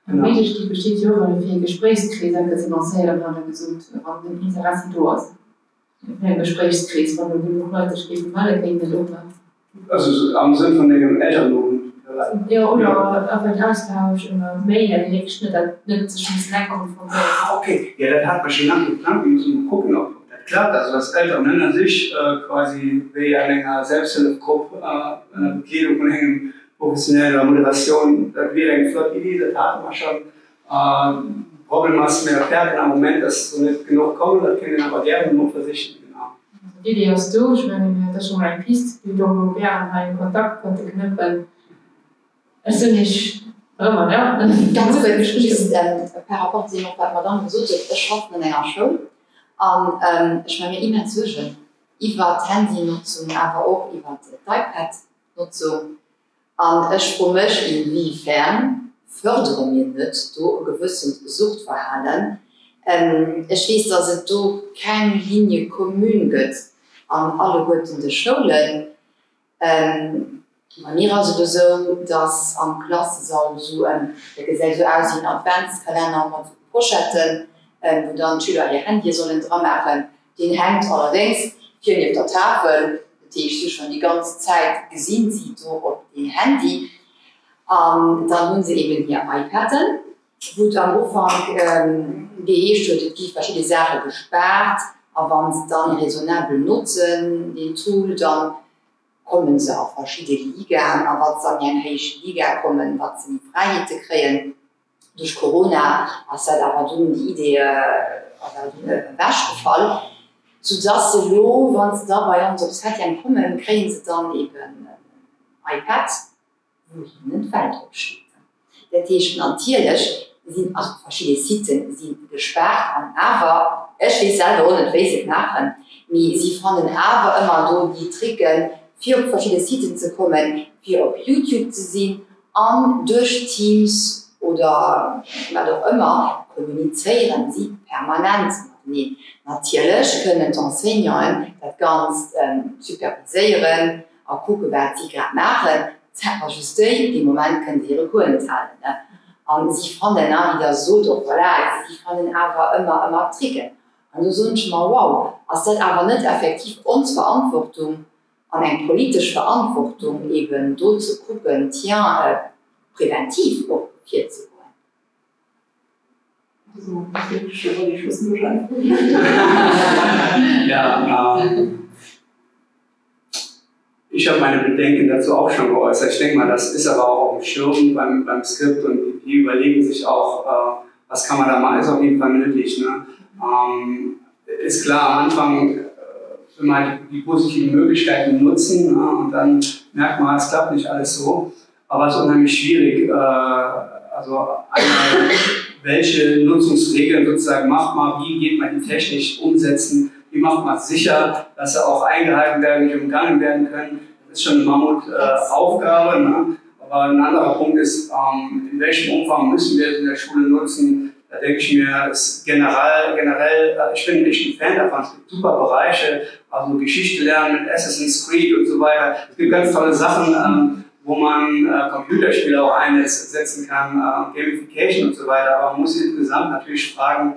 Genau. Die besteht ja auch in Gesprächskrise, das ist noch sehr gesund, wenn Interesse da ist. Ein Gesprächskrise, wenn du genug Leute schreiben, alle kriegen das auch. Also am Sinn von den Eltern. Ja, oder auf einen Austausch über Mail, nicht zwischen Slack und von okay, ja, das hat man schon lange geplant. Wir müssen gucken, ob das klappt. Also, dass Eltern an sich quasi wie eine Selbsthilfegruppe, eine Bekleidung von einer professioneller Moderation, das wäre eine flotte Idee, das hatten wir schon. Problem ist mir erklärt im Moment, dass so nicht genug kommen, das können wir aber gerne nur versichern. Genau. Die Idee aus durch, wenn das schon ein Piste, die doch gerne einen Kontakt konnte knüpfen. Es sind nicht immer, ja. Ganz wichtig, per rapport zu dem, was Madame gesagt hat, ich schaffe in einer Schule. Und ich meine, immer zwischen. Ich war Handy-Nutzung, aber auch über die iPad-Nutzung. Und ich frage mich, inwiefern fördern wir nicht ein gewisses Suchtverhalten. Ich weiß, dass es da keine Linie kommun gibt an alle guten Schulen. Bei mir ist es so, dass an Klasse soll so der Gesellschaft so aussehen, Adventskalender mit Poschetten, wo dann Schüler ihr Handy sollen dran machen. Den hängt allerdings hier auf der Tafel, die ich schon die ganze Zeit gesehen sieht, so auf dem Handy. Dann haben sie eben hier iPads, wo am Anfang geheischt wird, es gibt verschiedene Sachen gesperrt, aber wenn sie dann raisonabel nutzen, den Tool, dann kommen sie auf verschiedene Ligen, aber dann in eine Liga kommen, was sie in die Freiheit kriegen. Durch Corona ist halt aber dann die Idee weggefallen, sodass sie wenn sie da bei uns aufs Handy kommen, kriegen sie dann eben ein iPad, wo ihnen ein Feld draufsteht. Das heißt, natürlich sind auch verschiedene Seiten sind gesperrt, aber ich weiß selber auch nicht, wie sie machen. Sie fanden aber immer so die Tricks, für auf verschiedene Seiten zu kommen, für auf YouTube zu sehen, durch Teams oder was auch immer kommunizieren sie permanent. Natürlich können die Enseignants das Ganze supervisieren, auch gucken, was sie gerade machen. Just im Moment können sie ihre Kunden zahlen. Ne? Und sie fanden auch wieder so, doch, voilà, sie fanden aber immer Tricks. Und du sagst mal, wow, ist das aber nicht effektiv unsere Verantwortung, an eine politische Verantwortung eben dort zu gucken, präventiv auch hier zu wollen. So, ich will die Schüsse beschreiben. Ja, ich habe meine Bedenken dazu auch schon geäußert. Ich denke mal, das ist aber auch auf dem Schirm beim Skript und die überlegen sich auch, was kann man da machen, ist auf jeden Fall nötig. Ne? Ist klar, am Anfang will man halt die positiven Möglichkeiten nutzen, ne? Und dann merkt man, es klappt nicht alles so. Aber es ist unheimlich schwierig. Also einmal, welche Nutzungsregeln sozusagen macht man, wie geht man die technisch umsetzen, wie macht man sicher, dass sie auch eingehalten werden, nicht umgangen werden können. Das ist schon eine Mammutaufgabe. Ne? Aber ein anderer Punkt ist, in welchem Umfang müssen wir es in der Schule nutzen. Da denke ich mir, ist generell, ich bin echt ein Fan davon. Es gibt super Bereiche, also Geschichte lernen mit Assassin's Creed und so weiter. Es gibt ganz tolle Sachen, wo man Computerspiele auch einsetzen kann, Gamification und so weiter. Aber man muss insgesamt natürlich fragen,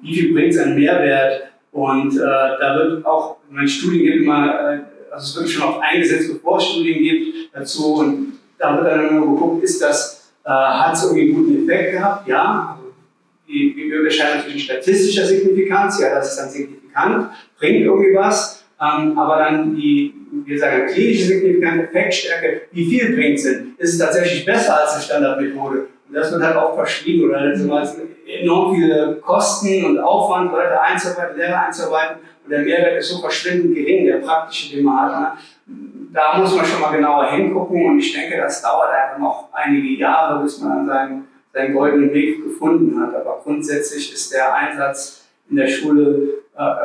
wie viel bringt es einen Mehrwert? Und da wird auch, wenn es Studien gibt, immer, also es wird schon auch eingesetzt, bevor es Studien gibt dazu. Und da wird dann nur geguckt, hat es irgendwie einen guten Effekt gehabt? Ja. Also wir unterscheiden zwischen statistischer Signifikanz, ja, das ist dann signifikant, bringt irgendwie was. Aber dann wir sagen, klinische signifikante Effektstärke, wie viel bringt es denn? Ist es tatsächlich besser als eine Standardmethode? Und das wird halt auch verschwiegen oder enorm viele Kosten und Aufwand, Leute einzuarbeiten, Lehrer einzuarbeiten. Und der Mehrwert ist so verschwindend gering, der praktische, den man hat. Ne? Da muss man schon mal genauer hingucken und ich denke, das dauert einfach noch einige Jahre, bis man dann seinen goldenen Weg gefunden hat. Aber grundsätzlich ist der Einsatz in der Schule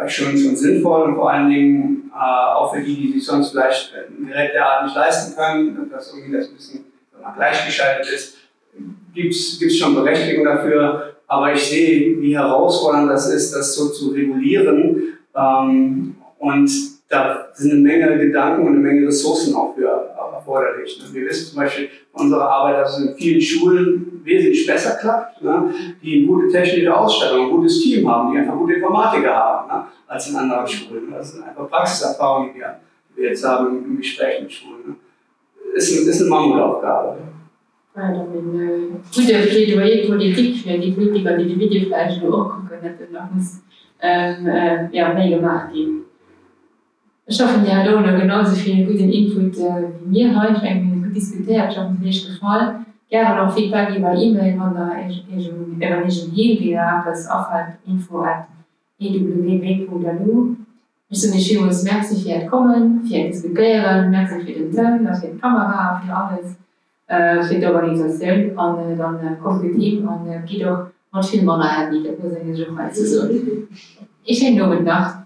schon sinnvoll und vor allen Dingen auch für die sich sonst vielleicht ein Gerät der Art nicht leisten können, dass irgendwie das ein bisschen gleichgeschaltet ist, gibt es schon Berechtigung dafür. Aber ich sehe, wie herausfordernd das ist, das so zu regulieren. Und da sind eine Menge Gedanken und eine Menge Ressourcen auch für erforderlich. Wir wissen zum Beispiel von unserer Arbeit, dass es in vielen Schulen wesentlich besser klappt, ne? Die eine gute technische Ausstattung, ein gutes Team haben, die einfach gute Informatiker haben, ne? Als in anderen Schulen. Das sind einfach Praxiserfahrungen, die wir jetzt haben im Gespräch mit Schulen. Ne? Ist eine Mammutaufgabe. Gute Plädoyer-Politik für die Politiker, die Videofleisch auch gucken, da muss mehr gemacht geben. Ich hoffe, die haben genauso viel guten Input wie mir heute. Wir haben gut diskutiert, ich hoffe, es hat euch gefallen. Gerne noch Feedback über E-Mail, wenn ich ein Hinweis habe, das auch halt info@eww.lu. Ich sage nicht immer, merci für das Kommen, für das Diskutieren, merci für den Ton, für die Kamera, für alles, für die Organisation. Und dann kommt mit ihm und geht auch noch viel mehr nachher wieder. Das ist auch mal so. Ich wünsche noch eine Nacht.